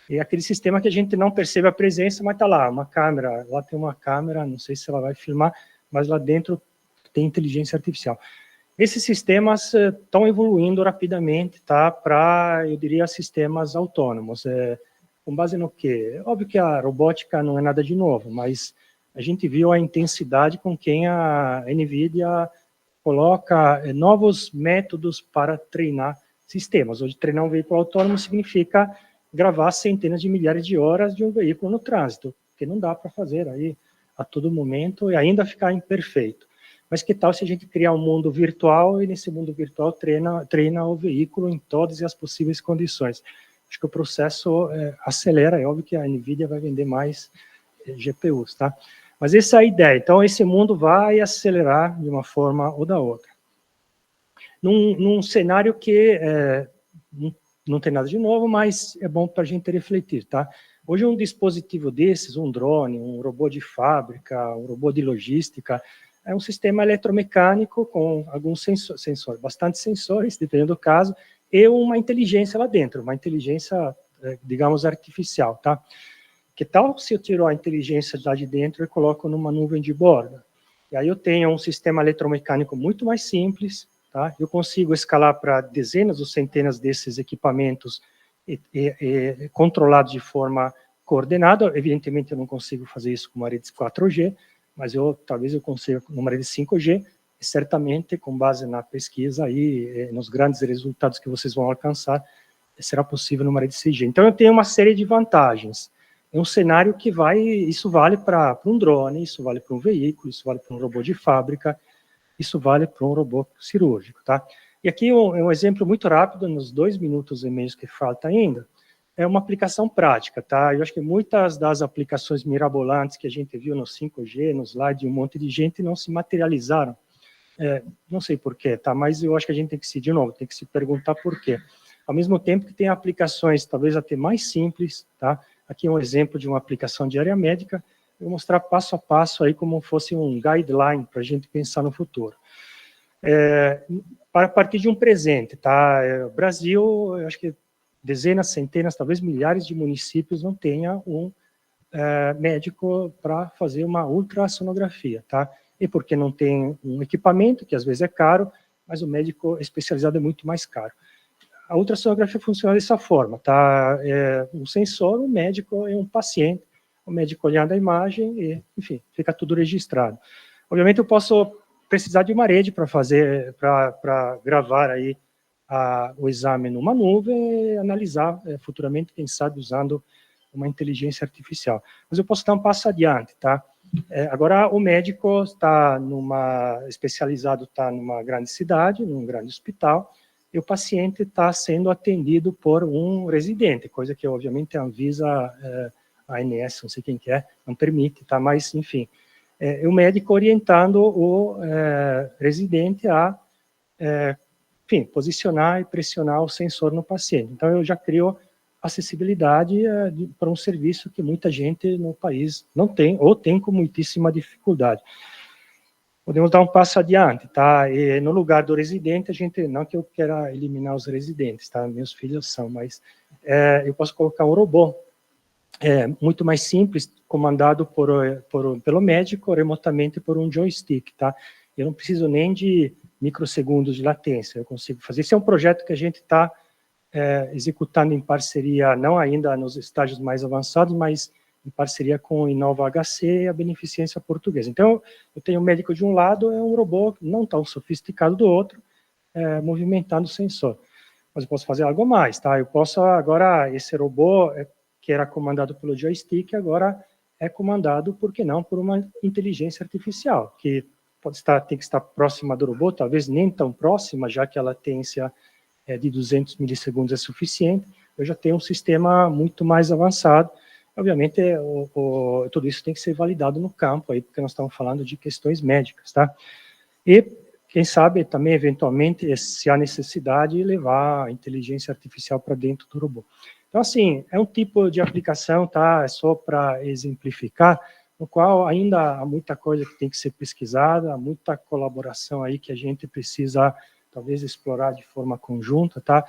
E aquele sistema que a gente não percebe a presença, mas está lá, uma câmera, lá tem uma câmera, não sei se ela vai filmar, mas lá dentro tem inteligência artificial. Esses sistemas estão evoluindo rapidamente, tá, para, eu diria, sistemas autônomos. Com base no quê? Óbvio que a robótica não é nada de novo, mas a gente viu a intensidade com quem a NVIDIA coloca novos métodos para treinar sistemas. Hoje, treinar um veículo autônomo significa gravar centenas de milhares de horas de um veículo no trânsito, que não dá para fazer aí a todo momento e ainda ficar imperfeito. Mas que tal se a gente criar um mundo virtual e nesse mundo virtual treina o veículo em todas as possíveis condições? Acho que o processo acelera, é óbvio que a NVIDIA vai vender mais GPUs, tá? Mas essa é a ideia. Então, esse mundo vai acelerar de uma forma ou da outra. Num cenário que não tem nada de novo, mas é bom para a gente refletir, tá? Hoje um dispositivo desses, um drone, um robô de fábrica, um robô de logística, é um sistema eletromecânico com alguns sensores, bastante sensores, dependendo do caso, e uma inteligência lá dentro, uma inteligência, digamos, artificial, tá? Que tal se eu tiro a inteligência lá de dentro e coloco numa nuvem de borda? E aí eu tenho um sistema eletromecânico muito mais simples, tá? Eu consigo escalar para dezenas ou centenas desses equipamentos controlados de forma coordenada. Evidentemente, eu não consigo fazer isso com uma rede 4G, mas talvez eu consiga numa rede 5G, e certamente, com base na pesquisa e nos grandes resultados que vocês vão alcançar, será possível numa rede 6G. Então, eu tenho uma série de vantagens. É um cenário que isso vale para um drone, isso vale para um veículo, isso vale para um robô de fábrica, isso vale para um robô cirúrgico, tá? E aqui um exemplo muito rápido, nos 2 minutos e meio que falta ainda, é uma aplicação prática, tá? Eu acho que muitas das aplicações mirabolantes que a gente viu no 5G, no slide de um monte de gente, não se materializaram. Não sei porquê, tá? Mas eu acho que a gente tem que tem que se perguntar por quê. Ao mesmo tempo que tem aplicações talvez até mais simples, tá? Aqui é um exemplo de uma aplicação de área médica, eu vou mostrar passo a passo aí como fosse um guideline para a gente pensar no futuro. Para partir de um presente, tá? Brasil, eu acho que dezenas, centenas, talvez milhares de municípios não tenha um médico para fazer uma ultrassonografia, tá? E porque não tem um equipamento, que às vezes é caro, mas o médico especializado é muito mais caro. A ultrassonografia funciona dessa forma, tá? Um sensor, um médico e um paciente, o médico olhando a imagem e, enfim, fica tudo registrado. Obviamente eu posso precisar de uma rede para gravar aí o exame numa nuvem e analisar futuramente, quem sabe, usando uma inteligência artificial. Mas eu posso dar um passo adiante, tá? Agora, o médico está especializado, está numa grande cidade, num grande hospital, e o paciente está sendo atendido por um residente, coisa que, obviamente, a Anvisa, a ANS, não sei quem que é, não permite, tá? Mas, enfim, o médico orientando o residente a, enfim, posicionar e pressionar o sensor no paciente. Então, eu já crio acessibilidade para um serviço que muita gente no país não tem, ou tem com muitíssima dificuldade. Podemos dar um passo adiante, tá? E no lugar do residente, a gente, não que eu queira eliminar os residentes, tá? Meus filhos são, mas eu posso colocar um robô muito mais simples, comandado pelo médico, remotamente por um joystick, tá? Eu não preciso nem de microsegundos de latência, eu consigo fazer. Esse é um projeto que a gente está executando em parceria, não ainda nos estágios mais avançados, mas em parceria com o Inova HC e a Beneficência Portuguesa. Então, eu tenho um médico de um lado, um robô não tão sofisticado do outro, movimentando o sensor. Mas eu posso fazer algo mais, tá? Eu posso agora, esse robô que era comandado pelo joystick, agora é comandado, por que não, por uma inteligência artificial, que tem que estar próxima do robô, talvez nem tão próxima, já que a latência de 200 milissegundos é suficiente. Eu já tenho um sistema muito mais avançado. Obviamente, tudo isso tem que ser validado no campo, aí, porque nós estamos falando de questões médicas, tá? E, quem sabe, também, eventualmente, se há necessidade, levar a inteligência artificial para dentro do robô. Então, assim, é um tipo de aplicação, tá? É só para exemplificar, no qual ainda há muita coisa que tem que ser pesquisada, há muita colaboração aí que a gente precisa, talvez, explorar de forma conjunta, tá?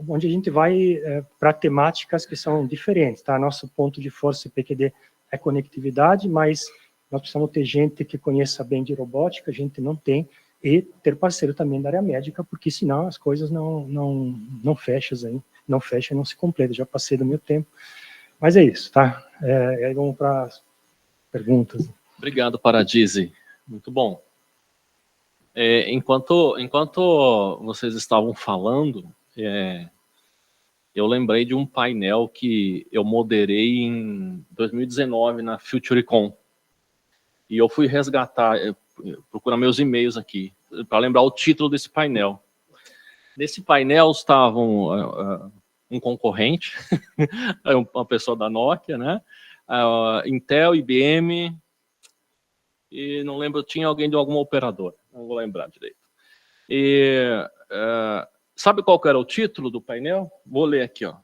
Onde a gente vai para temáticas que são diferentes, tá? Nosso ponto de força PQD é conectividade, mas nós precisamos ter gente que conheça bem de robótica, a gente não tem, e ter parceiro também da área médica, porque senão as coisas não fecham aí, não fecham, não se completam. Já passei do meu tempo, mas é isso, tá? Aí vamos para as perguntas. Obrigado, Paradise. Muito bom. Enquanto vocês estavam falando, eu lembrei de um painel que eu moderei em 2019 na FutureCon. E eu fui resgatar, procurar meus e-mails aqui, para lembrar o título desse painel. Nesse painel estavam um concorrente, uma pessoa da Nokia, né? Intel, IBM, e não lembro, tinha alguém de alguma operadora, não vou lembrar direito. Sabe qual que era o título do painel? Vou ler aqui, ó.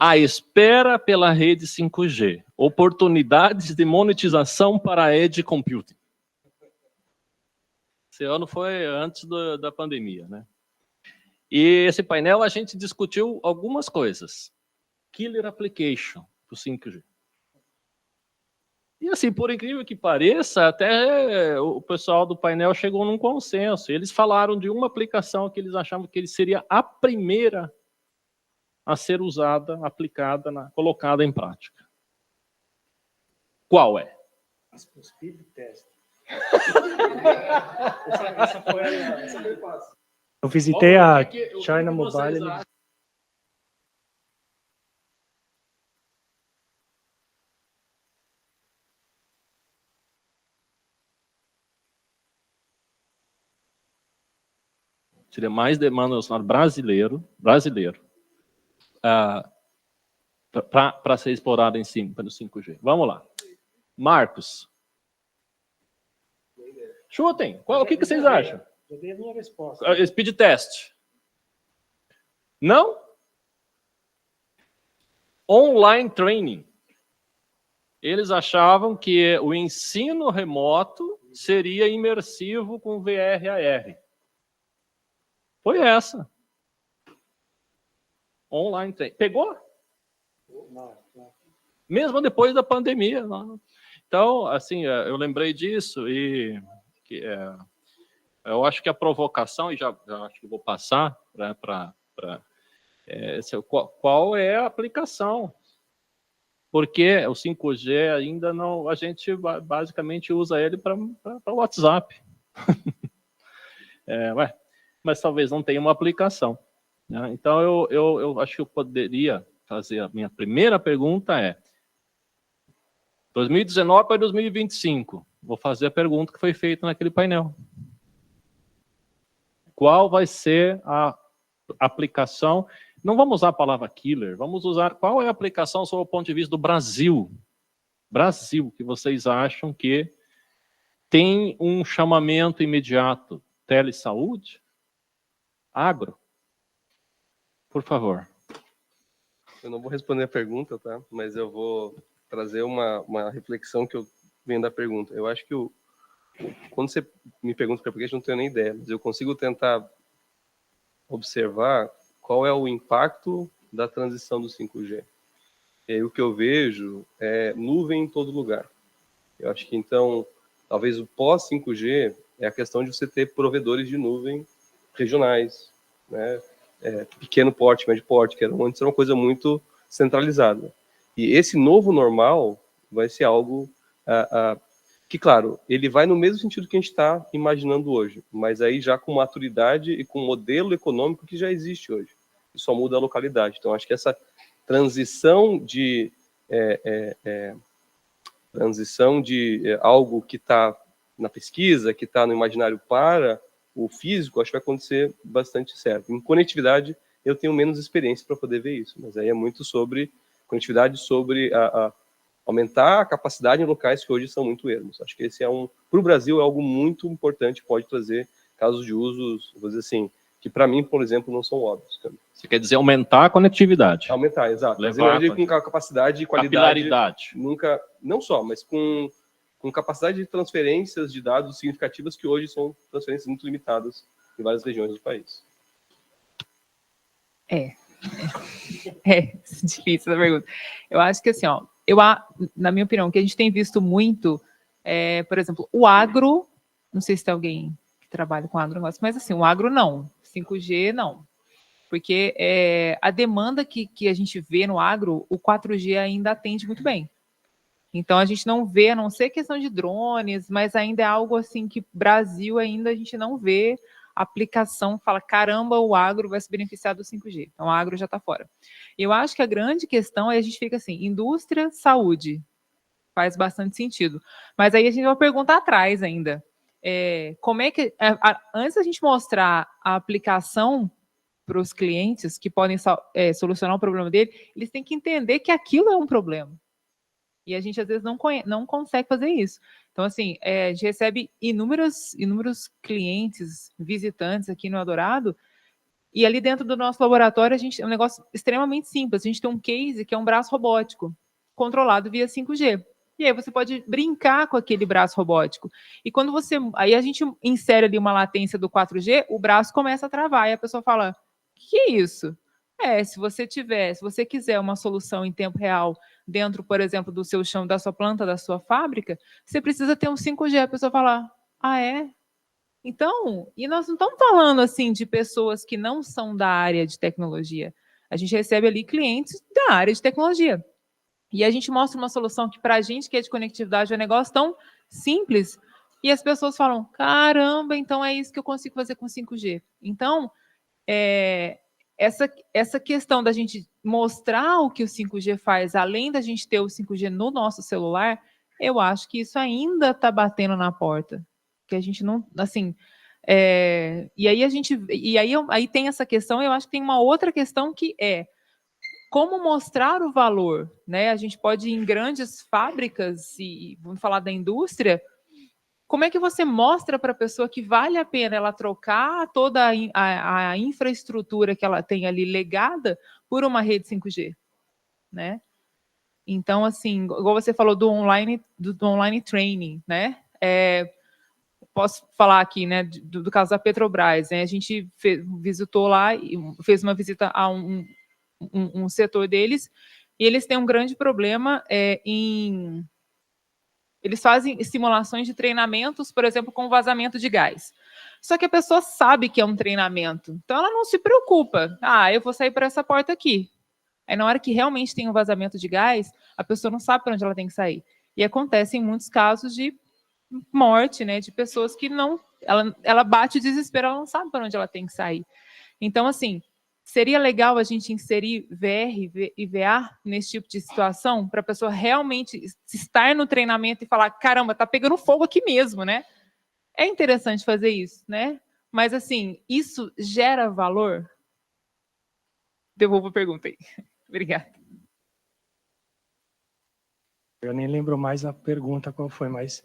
A espera pela rede 5G. Oportunidades de monetização para a Edge Computing. Esse ano foi antes da pandemia, né? E esse painel a gente discutiu algumas coisas. Killer application para o 5G. E assim, por incrível que pareça, até o pessoal do painel chegou num consenso. Eles falaram de uma aplicação que eles achavam que seria a primeira a ser usada, aplicada, colocada em prática. Qual é? Speed test. essa foi fácil. Eu visitei a China Mobile. Seria mais demanda no cenário brasileiro, para ser explorado em cima, pelo 5G. Vamos lá. Marcos. Chutem. O que vocês acham? Eu dei a minha resposta. Speed test. Não? Online training. Eles achavam que o ensino remoto seria imersivo com VR/AR. Foi essa. Online training. Pegou? Não. Mesmo depois da pandemia. Não. Então, assim, eu lembrei disso e eu acho que a provocação, e já acho que vou passar para qual é a aplicação. Porque o 5G ainda não, a gente basicamente usa ele para WhatsApp. Mas talvez não tenha uma aplicação, né? Então, eu acho que eu poderia fazer a minha primeira pergunta é 2019 para 2025. Vou fazer a pergunta que foi feita naquele painel. Qual vai ser a aplicação? Não vamos usar a palavra killer, vamos usar qual é a aplicação sob o ponto de vista do Brasil. Brasil, que vocês acham que tem um chamamento imediato? Telesaúde? Agro? Por favor. Eu não vou responder a pergunta, tá? Mas eu vou trazer uma reflexão que eu venho da pergunta. Eu acho que quando você me pergunta para application, eu não tenho nem ideia, mas eu consigo tentar observar qual é o impacto da transição do 5G. E aí o que eu vejo é nuvem em todo lugar. Eu acho que, então, talvez o pós-5G é a questão de você ter provedores de nuvem regionais, né? Pequeno porte, médio porte, que antes era uma coisa muito centralizada. E esse novo normal vai ser algo que, claro, ele vai no mesmo sentido que a gente está imaginando hoje, mas aí já com maturidade e com modelo econômico que já existe hoje. E só muda a localidade. Então, acho que essa transição de algo que está na pesquisa, que está no imaginário para o físico, acho que vai acontecer bastante certo. Em conectividade, eu tenho menos experiência para poder ver isso, mas aí é muito sobre conectividade, sobre aumentar a capacidade em locais que hoje são muito ermos. Acho que esse para o Brasil, é algo muito importante, pode trazer casos de usos, vou dizer assim, que para mim, por exemplo, não são óbvios. Você quer dizer aumentar a conectividade? Aumentar, exato. Levar com capacidade e qualidade. Capilaridade. Nunca, não só, mas com capacidade de transferências de dados significativas que hoje são transferências muito limitadas em várias regiões do país. É difícil essa pergunta. Eu acho que assim, na minha opinião, o que a gente tem visto muito por exemplo, o agro, não sei se tem alguém que trabalha com agronegócio, mas assim, o agro não, 5G não. Porque a demanda que a gente vê no agro, o 4G ainda atende muito bem. Então, a gente não vê, a não ser questão de drones, mas ainda é algo assim que Brasil ainda a gente não vê aplicação, fala, caramba, o agro vai se beneficiar do 5G. Então, o agro já está fora. Eu acho que a grande questão é a gente fica assim, indústria, saúde, faz bastante sentido. Mas aí a gente vai perguntar atrás ainda. Como é que, antes da gente mostrar a aplicação para os clientes que podem solucionar o problema dele, eles têm que entender que aquilo é um problema. E a gente, às vezes, não consegue fazer isso. Então, assim, a gente recebe inúmeros clientes, visitantes aqui no Eldorado, e ali dentro do nosso laboratório, é um negócio extremamente simples. A gente tem um case que é um braço robótico, controlado via 5G. E aí você pode brincar com aquele braço robótico. E quando aí a gente insere ali uma latência do 4G, o braço começa a travar, e a pessoa fala, que é isso? Se você quiser uma solução em tempo real dentro, por exemplo, do seu chão, da sua planta, da sua fábrica, você precisa ter um 5G. A pessoa fala, Então, e nós não estamos falando assim de pessoas que não são da área de tecnologia. A gente recebe ali clientes da área de tecnologia. E a gente mostra uma solução que, para a gente que é de conectividade, é um negócio tão simples, e as pessoas falam, caramba, então é isso que eu consigo fazer com 5G. Então, essa questão da gente mostrar o que o 5G faz, além da gente ter o 5G no nosso celular, eu acho que isso ainda está batendo na porta. Que a gente não, assim, aí tem essa questão. Eu acho que tem uma outra questão que como mostrar o valor, né? A gente pode ir em grandes fábricas e vamos falar da indústria. Como é que você mostra para a pessoa que vale a pena ela trocar toda a infraestrutura que ela tem ali legada por uma rede 5G, né? Então, assim, igual você falou do online training, né? Posso falar aqui, né, do caso da Petrobras, né? A gente visitou lá e fez uma visita a um setor deles, e eles têm um grande problema eles fazem simulações de treinamentos, por exemplo, com vazamento de gás. Só que a pessoa sabe que é um treinamento, então ela não se preocupa. Eu vou sair por essa porta aqui. Aí, na hora que realmente tem um vazamento de gás, a pessoa não sabe para onde ela tem que sair. E acontecem muitos casos de morte, né, de pessoas que não... Ela bate o desespero, ela não sabe para onde ela tem que sair. Então, assim, seria legal a gente inserir VR e VA nesse tipo de situação, para a pessoa realmente estar no treinamento e falar, caramba, tá pegando fogo aqui mesmo, né? É interessante fazer isso, né? Mas, assim, isso gera valor? Devolvo a pergunta aí. Obrigada. Eu nem lembro mais a pergunta qual foi, mas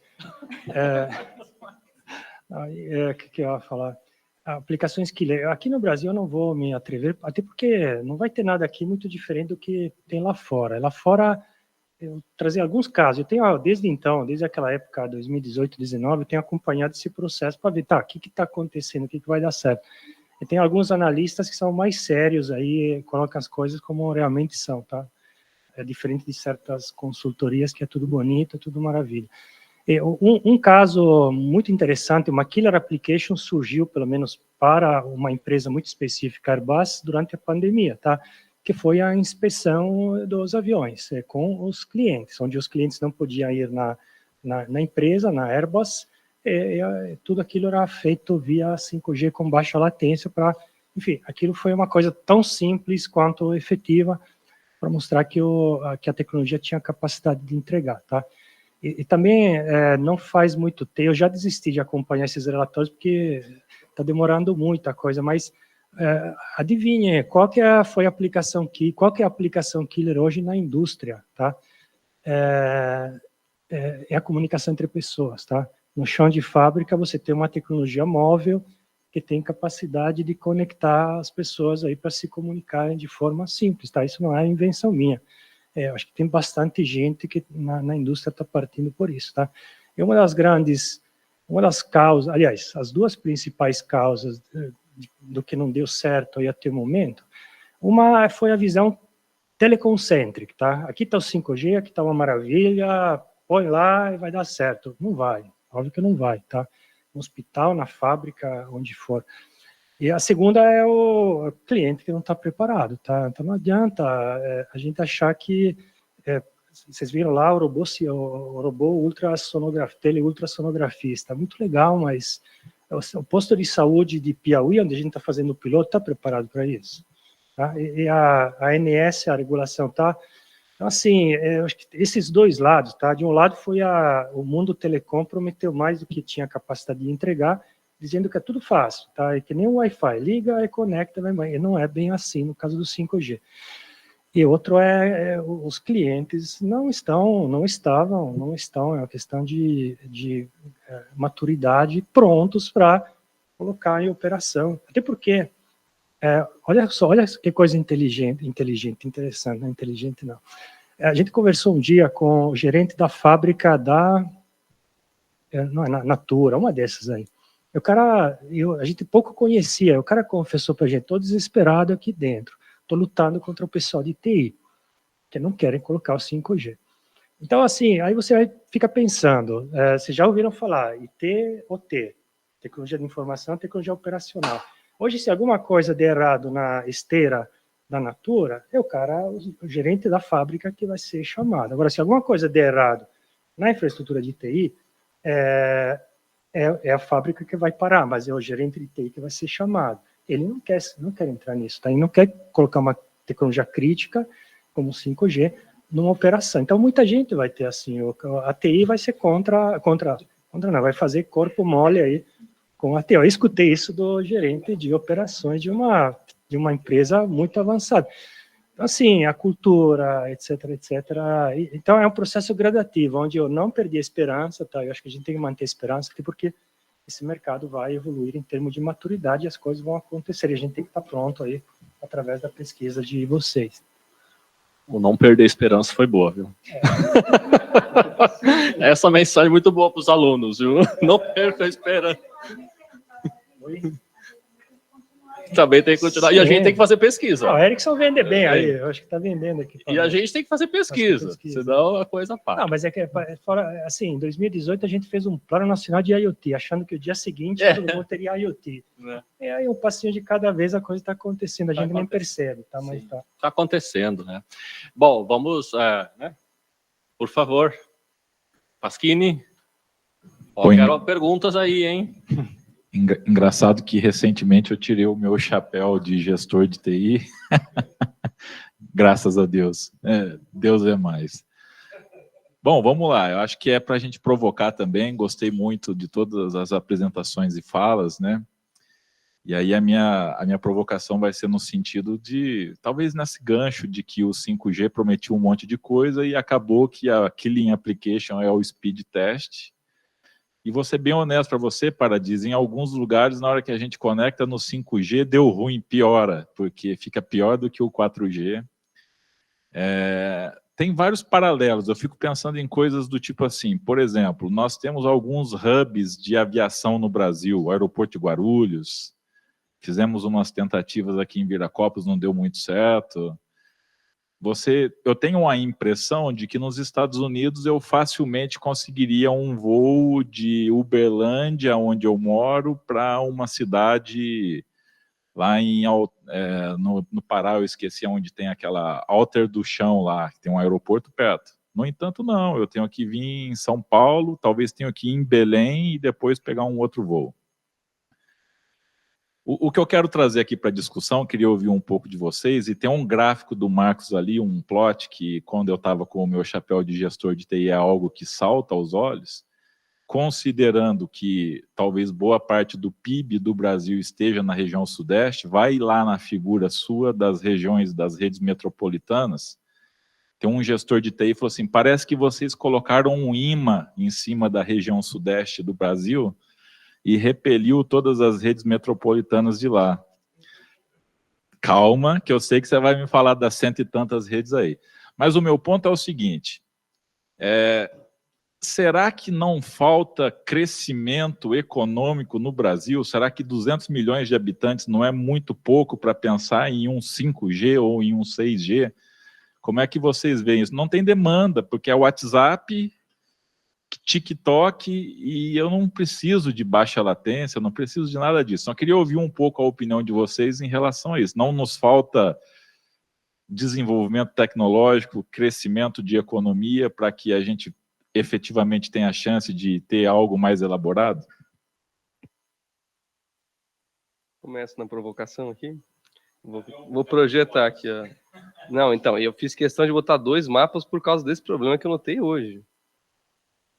que eu ia falar? Aplicações killer. Aqui no Brasil eu não vou me atrever, até porque não vai ter nada aqui muito diferente do que tem lá fora. Lá fora, eu trazer alguns casos. Eu tenho, desde então, desde aquela época, 2018, 2019, eu tenho acompanhado esse processo para ver, tá, o que está acontecendo, o que vai dar certo. E tem alguns analistas que são mais sérios aí, colocam as coisas como realmente são, tá? É diferente de certas consultorias que é tudo bonito, é tudo maravilha. E um caso muito interessante, uma killer application surgiu, pelo menos para uma empresa muito específica, Airbus, durante a pandemia, tá? Que foi a inspeção dos aviões com os clientes, onde os clientes não podiam ir na empresa, na Airbus, tudo aquilo era feito via 5G com baixa latência para, enfim, aquilo foi uma coisa tão simples quanto efetiva para mostrar que a tecnologia tinha capacidade de entregar, tá? E também não faz muito tempo, eu já desisti de acompanhar esses relatórios porque está demorando muito a coisa, mas adivinhe, qual que foi a aplicação qual que é a aplicação killer hoje na indústria, tá? É a comunicação entre pessoas, tá? No chão de fábrica você tem uma tecnologia móvel que tem capacidade de conectar as pessoas aí para se comunicarem de forma simples, tá? Isso não é invenção minha. Acho que tem bastante gente que na indústria está partindo por isso, tá? E uma das causas, aliás, as duas principais causas do que não deu certo aí até o momento, uma foi a visão telecom-centric, tá? Aqui está o 5G, aqui está uma maravilha, põe lá e vai dar certo. Não vai, óbvio que não vai, tá? No hospital, na fábrica, onde for. E a segunda é o cliente que não está preparado, tá? Então não adianta a gente achar que vocês viram lá o robô ultrassonografista, muito legal, mas o posto de saúde de Piauí, onde a gente está fazendo o piloto, está preparado para isso, tá? E a ANS, a regulação, tá? Então, assim, eu acho que esses dois lados, tá? De um lado foi o mundo telecom prometeu mais do que tinha capacidade de entregar, dizendo que é tudo fácil, tá? É que nem o Wi-Fi, liga e conecta, e não é bem assim no caso do 5G. E outro os clientes não estão, é uma questão de maturidade, prontos para colocar em operação. Até porque, olha que coisa inteligente, interessante, não é inteligente não. A gente conversou um dia com o gerente da fábrica não é Natura, uma dessas aí. O cara, a gente pouco conhecia, o cara confessou para a gente, estou desesperado aqui dentro, estou lutando contra o pessoal de TI, que não querem colocar o 5G. Então, assim, aí você fica pensando, vocês já ouviram falar IT/OT, tecnologia de informação, tecnologia operacional. Hoje, se alguma coisa der errado na esteira da Natura, é o gerente da fábrica que vai ser chamado. Agora, se alguma coisa der errado na infraestrutura de TI, é a fábrica que vai parar, mas é o gerente de TI que vai ser chamado. Ele não quer entrar nisso, tá? Ele não quer colocar uma tecnologia crítica, como 5G, numa operação. Então, muita gente vai ter assim, a TI vai ser não, vai fazer corpo mole aí com a TI. Eu escutei isso do gerente de operações de uma empresa muito avançada. Então, assim, a cultura, etc. Então, é um processo gradativo, onde eu não perdi a esperança, tá? Eu acho que a gente tem que manter a esperança, porque esse mercado vai evoluir em termos de maturidade e as coisas vão acontecer. E a gente tem que estar pronto aí, através da pesquisa de vocês. O não perder a esperança foi boa, viu? Essa mensagem é muito boa para os alunos, viu? Não perca a esperança. Oi? Também tem que continuar. Sim. E a gente tem que fazer pesquisa. O Erickson vende bem aí, eu acho que está vendendo aqui. E a gente tem que fazer pesquisa, senão a coisa para. Não, mas assim, em 2018 a gente fez um plano nacional de IoT, achando que o dia seguinte todo mundo teria IoT. E aí um passinho de cada vez a coisa está acontecendo, a gente nem percebe, tá? Mas tá. Está acontecendo, né? Bom, vamos, né? Por favor, Pasquini. Quero perguntas aí, hein? Engraçado que recentemente eu tirei o meu chapéu de gestor de TI. Graças a Deus. Deus é mais. Bom, vamos lá. Eu acho que é para a gente provocar também. Gostei muito de todas as apresentações e falas, né? E aí a minha provocação vai ser no sentido de, talvez nesse gancho de que o 5G prometia um monte de coisa e acabou que a Killing Application é o speed test. E vou ser bem honesto para você, Paradis, em alguns lugares, na hora que a gente conecta no 5G, deu ruim, piora, porque fica pior do que o 4G. Tem vários paralelos, eu fico pensando em coisas do tipo assim, por exemplo, nós temos alguns hubs de aviação no Brasil, o aeroporto de Guarulhos, fizemos umas tentativas aqui em Viracopos, não deu muito certo. Eu tenho a impressão de que nos Estados Unidos eu facilmente conseguiria um voo de Uberlândia, onde eu moro, para uma cidade lá no Pará, eu esqueci onde tem aquela Alter do Chão lá, que tem um aeroporto perto. No entanto, não, eu tenho que vir em São Paulo, talvez tenha que ir em Belém e depois pegar um outro voo. O que eu quero trazer aqui para a discussão, queria ouvir um pouco de vocês, e tem um gráfico do Marcos ali, um plot, que quando eu estava com o meu chapéu de gestor de TI é algo que salta aos olhos, considerando que talvez boa parte do PIB do Brasil esteja na região sudeste, vai lá na figura sua das regiões, das redes metropolitanas, tem um gestor de TI que falou assim, parece que vocês colocaram um imã em cima da região sudeste do Brasil, e repeliu todas as redes metropolitanas de lá. Calma, que eu sei que você vai me falar das 100 e tantas redes aí. Mas o meu ponto é o seguinte, será que não falta crescimento econômico no Brasil? Será que 200 milhões de habitantes não é muito pouco para pensar em um 5G ou em um 6G? Como é que vocês veem isso? Não tem demanda, porque é WhatsApp, TikTok, e eu não preciso de baixa latência, eu não preciso de nada disso. Só queria ouvir um pouco a opinião de vocês em relação a isso. Não nos falta desenvolvimento tecnológico, crescimento de economia para que a gente efetivamente tenha a chance de ter algo mais elaborado? Começo na provocação aqui. Vou projetar aqui. Ó. Não, então, eu fiz questão de botar 2 mapas por causa desse problema que eu notei hoje.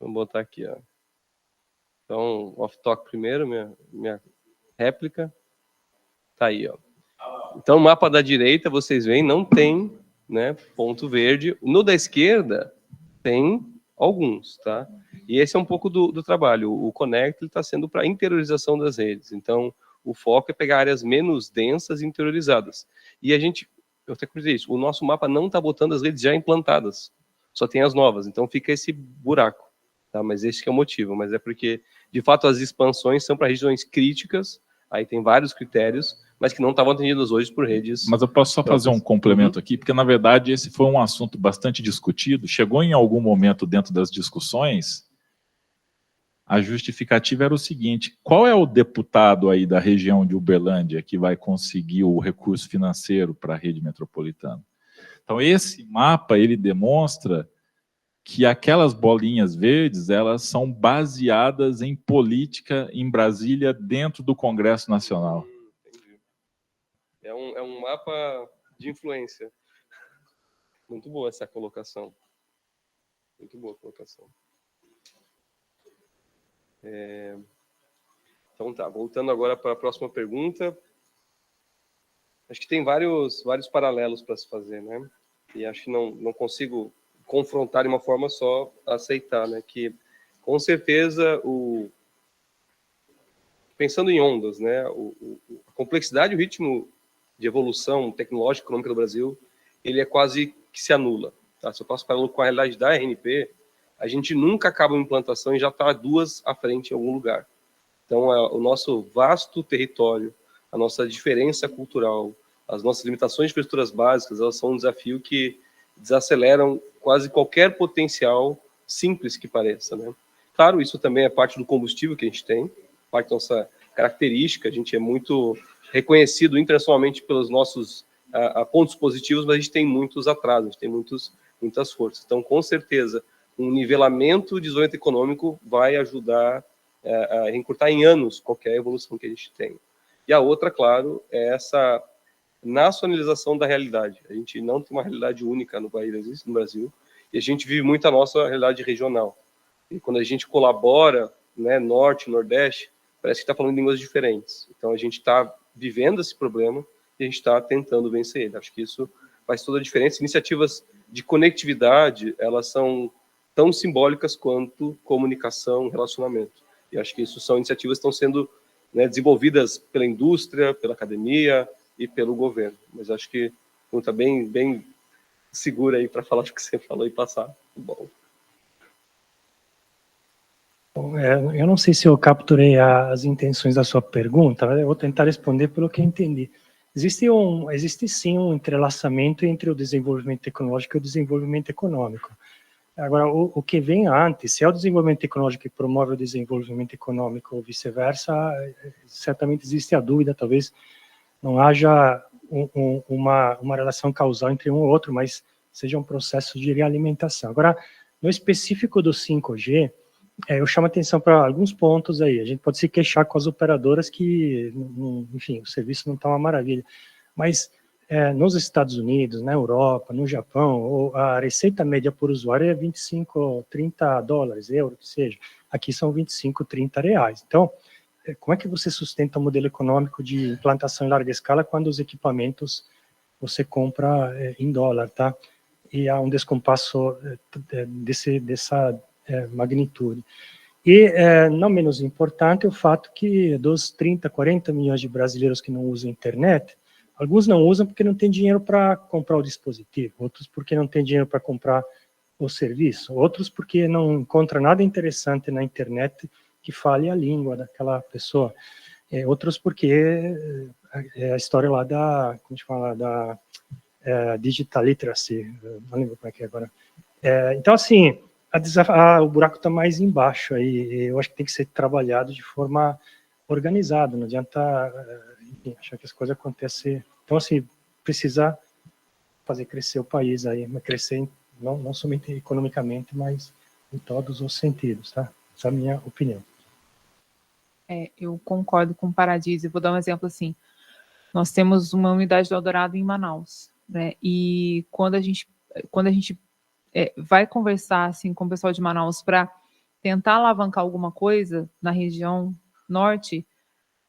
Vamos botar aqui, ó. Então, off-talk primeiro, minha réplica. Tá aí, ó. Então, o mapa da direita, vocês veem, não tem, né, ponto verde. No da esquerda, tem alguns, tá? E esse é um pouco do trabalho. O Connect está sendo para interiorização das redes. Então, o foco é pegar áreas menos densas e interiorizadas. E eu até cruzei isso, o nosso mapa não está botando as redes já implantadas. Só tem as novas. Então, fica esse buraco. Tá, mas esse que é o motivo, mas é porque, de fato, as expansões são para regiões críticas, aí tem vários critérios, mas que não estavam atendidos hoje por redes. Mas eu posso só fazer um complemento aqui, porque, na verdade, esse foi um assunto bastante discutido, chegou em algum momento dentro das discussões, a justificativa era o seguinte, qual é o deputado aí da região de Uberlândia que vai conseguir o recurso financeiro para a rede metropolitana? Então, esse mapa, ele demonstra que aquelas bolinhas verdes, elas são baseadas em política em Brasília, dentro do Congresso Nacional. Entendi. É um mapa de influência. Muito boa essa colocação. Muito boa a colocação. Então tá, voltando agora para a próxima pergunta. Acho que tem vários paralelos para se fazer, né? E acho que não consigo confrontar de uma forma só, aceitar, né? Que, com certeza, pensando em ondas, né? A complexidade e o ritmo de evolução tecnológica e econômica do Brasil, ele é quase que se anula. Tá? Se eu passo paralelo com a realidade da RNP, a gente nunca acaba uma implantação e já está 2 à frente em algum lugar. Então, o nosso vasto território, a nossa diferença cultural, as nossas limitações de infraestruturas básicas, elas são um desafio que desaceleram quase qualquer potencial simples que pareça, né? Claro, isso também é parte do combustível que a gente tem, parte da nossa característica, a gente é muito reconhecido internacionalmente pelos nossos pontos positivos, mas a gente tem muitos atrasos, a gente tem muitas forças. Então, com certeza, um nivelamento de desenvolvimento econômico vai ajudar encurtar em anos qualquer evolução que a gente tem. E a outra, claro, é essa nacionalização da realidade. A gente não tem uma realidade única no país, no Brasil, e a gente vive muito a nossa realidade regional. E quando a gente colabora, né, norte, nordeste, parece que está falando línguas diferentes. Então a gente está vivendo esse problema e a gente está tentando vencer ele. Acho que isso faz toda a diferença. Iniciativas de conectividade, elas são tão simbólicas quanto comunicação, relacionamento. E acho que isso são iniciativas que estão sendo, né, desenvolvidas pela indústria, pela academia e pelo governo. Mas acho que está bem segura aí para falar o que você falou e passar. Bom. Eu não sei se eu capturei as intenções da sua pergunta, mas eu vou tentar responder pelo que entendi. Existe sim um entrelaçamento entre o desenvolvimento tecnológico e o desenvolvimento econômico. Agora, o que vem antes, se é o desenvolvimento tecnológico que promove o desenvolvimento econômico ou vice-versa, certamente existe a dúvida, talvez não haja uma relação causal entre um ou outro, mas seja um processo de realimentação. Agora, no específico do 5G, eu chamo a atenção para alguns pontos aí. A gente pode se queixar com as operadoras que, enfim, o serviço não está uma maravilha. Mas nos Estados Unidos, na Europa, no Japão, a receita média por usuário é 25, 30 dólares, euro, que seja. Aqui são 25, 30 reais. Então, como é que você sustenta o modelo econômico de implantação em larga escala quando os equipamentos você compra em dólar, tá? E há um descompasso dessa magnitude. E, não menos importante, o fato que dos 30, 40 milhões de brasileiros que não usam internet, alguns não usam porque não tem dinheiro para comprar o dispositivo, outros porque não tem dinheiro para comprar o serviço, outros porque não encontra nada interessante na internet que fale a língua daquela pessoa, outros porque é a história lá da, como se fala, da digital literacy, não lembro como é que é agora. Então, assim, o buraco está mais embaixo aí. Eu acho que tem que ser trabalhado de forma organizada. Não adianta achar que as coisas acontecem. Então, assim, precisa fazer crescer o país aí, mas crescer não somente economicamente, mas em todos os sentidos, tá? Essa é a minha opinião. Eu concordo com o Paradiso. Eu vou dar um exemplo assim. Nós temos uma unidade do Eldorado em Manaus, né? E quando a gente vai conversar assim com o pessoal de Manaus para tentar alavancar alguma coisa na região norte,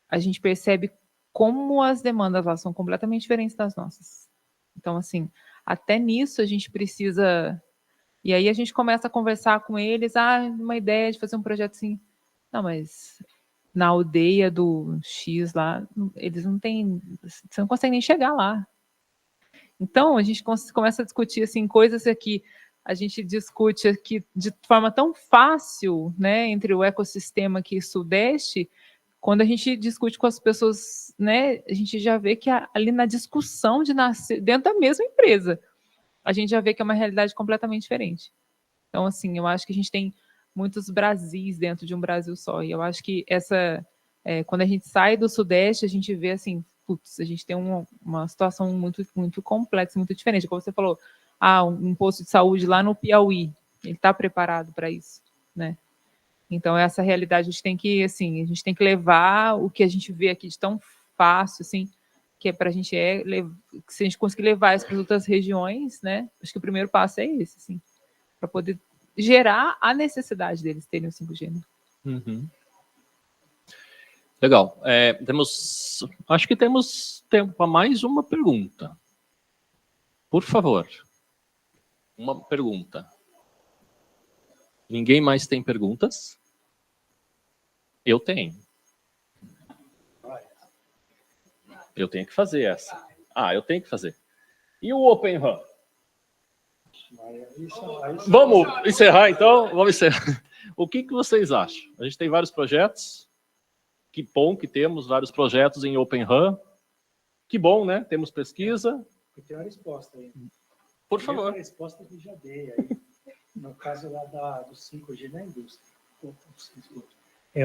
a gente percebe como as demandas lá são completamente diferentes das nossas. Então, assim, até nisso a gente precisa... E aí a gente começa a conversar com eles, uma ideia de fazer um projeto assim. Não, mas na aldeia do X lá, eles não têm... Você não consegue nem chegar lá. Então, a gente começa a discutir assim, coisas aqui, a gente discute aqui de forma tão fácil, né, entre o ecossistema aqui sudeste, quando a gente discute com as pessoas, né, a gente já vê que ali na discussão de nascer, dentro da mesma empresa, a gente já vê que é uma realidade completamente diferente. Então, assim, eu acho que a gente tem muitos Brasis dentro de um Brasil só, e eu acho que quando a gente sai do sudeste, a gente vê assim, putz, a gente tem uma situação muito, muito complexa, muito diferente. Como você falou, um posto de saúde lá no Piauí, ele está preparado para isso, né? Então, essa realidade a gente tem que, assim, a gente tem que levar o que a gente vê aqui de tão fácil, assim, que é para a gente se a gente conseguir levar isso para outras regiões, né? Acho que o primeiro passo é esse, assim, para poder gerar a necessidade deles terem o 5G. Né? Uhum. Legal. Acho que temos tempo para mais uma pergunta. Por favor. Uma pergunta. Ninguém mais tem perguntas? Eu tenho. Eu tenho que fazer essa. Eu tenho que fazer. E o Open Run? Vamos encerrar, então? Vamos encerrar. O que vocês acham? A gente tem vários projetos. Que bom que temos vários projetos em Open Run. Que bom, né? Temos pesquisa. Eu tenho uma resposta aí. Por favor. A resposta que eu já dei aí, no caso lá do 5G na indústria. É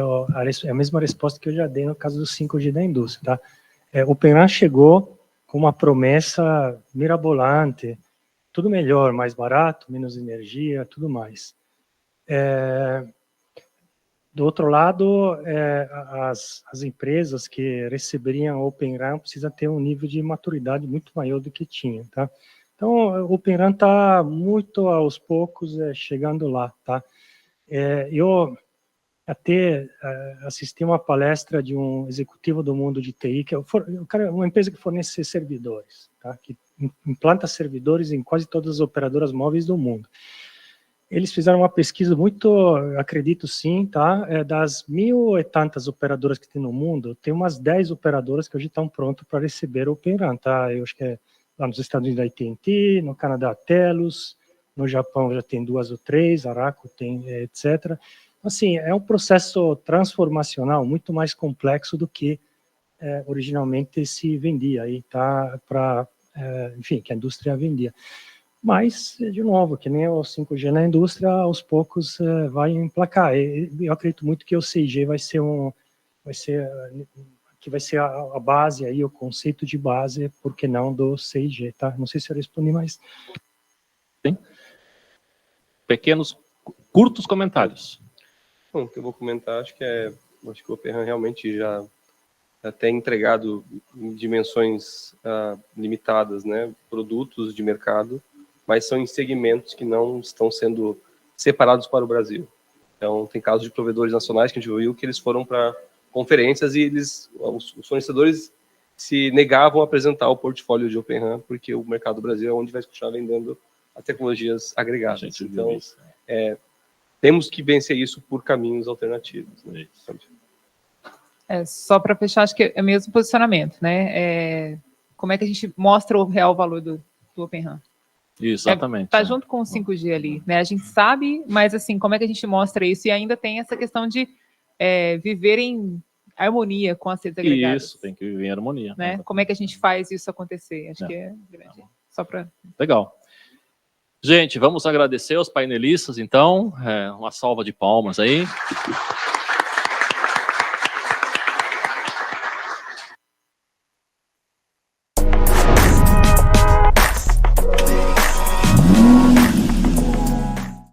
a mesma resposta que eu já dei no caso do 5G da indústria, tá? O Open Run chegou com uma promessa mirabolante, tudo melhor, mais barato, menos energia, tudo mais. Do outro lado, as empresas que receberiam Open RAN precisam ter um nível de maturidade muito maior do que tinha, tá? Então, o Open RAN está muito aos poucos chegando lá, tá? Eu até assisti uma palestra de um executivo do mundo de TI, que é uma empresa que fornece servidores, tá? Que implanta servidores em quase todas as operadoras móveis do mundo. Eles fizeram uma pesquisa muito, acredito sim, tá? Das 1.000 e tantas operadoras que tem no mundo, tem umas 10 operadoras que hoje estão prontas para receber o Open RAN, tá? Eu acho que lá nos Estados Unidos a AT&T, no Canadá a Telus, no Japão já tem 2 ou 3, a Araco tem, etc. Assim, é um processo transformacional muito mais complexo do que originalmente se vendia aí, tá? Enfim, que a indústria vendia. Mas, de novo, que nem o 5G na indústria, aos poucos vai emplacar. Eu acredito muito que o 6G vai ser a base aí, o conceito de base, por que não, do 6G, tá? Não sei se eu respondi mais. Sim. Pequenos, curtos comentários. Bom, o que eu vou comentar, acho que o Open RAN realmente já tem entregado em dimensões limitadas, né, produtos de mercado, mas são em segmentos que não estão sendo separados para o Brasil. Então, tem casos de provedores nacionais que a gente viu que eles foram para conferências e os fornecedores se negavam a apresentar o portfólio de Open RAN, porque o mercado do Brasil é onde vai continuar vendendo as tecnologias agregadas. Então, temos que vencer isso por caminhos alternativos. Né? Só para fechar, acho que é o mesmo posicionamento, né? Como é que a gente mostra o real valor do Open RAN? Exatamente. Tá junto com o 5G ali, né? A gente sabe, mas assim, como é que a gente mostra isso? E ainda tem essa questão de viver em harmonia com as redes agregadas. Isso, tem que viver em harmonia. Né? Como é que a gente faz isso acontecer? Acho que é grande. Só para... Legal. Gente, vamos agradecer aos painelistas, então. Uma salva de palmas aí.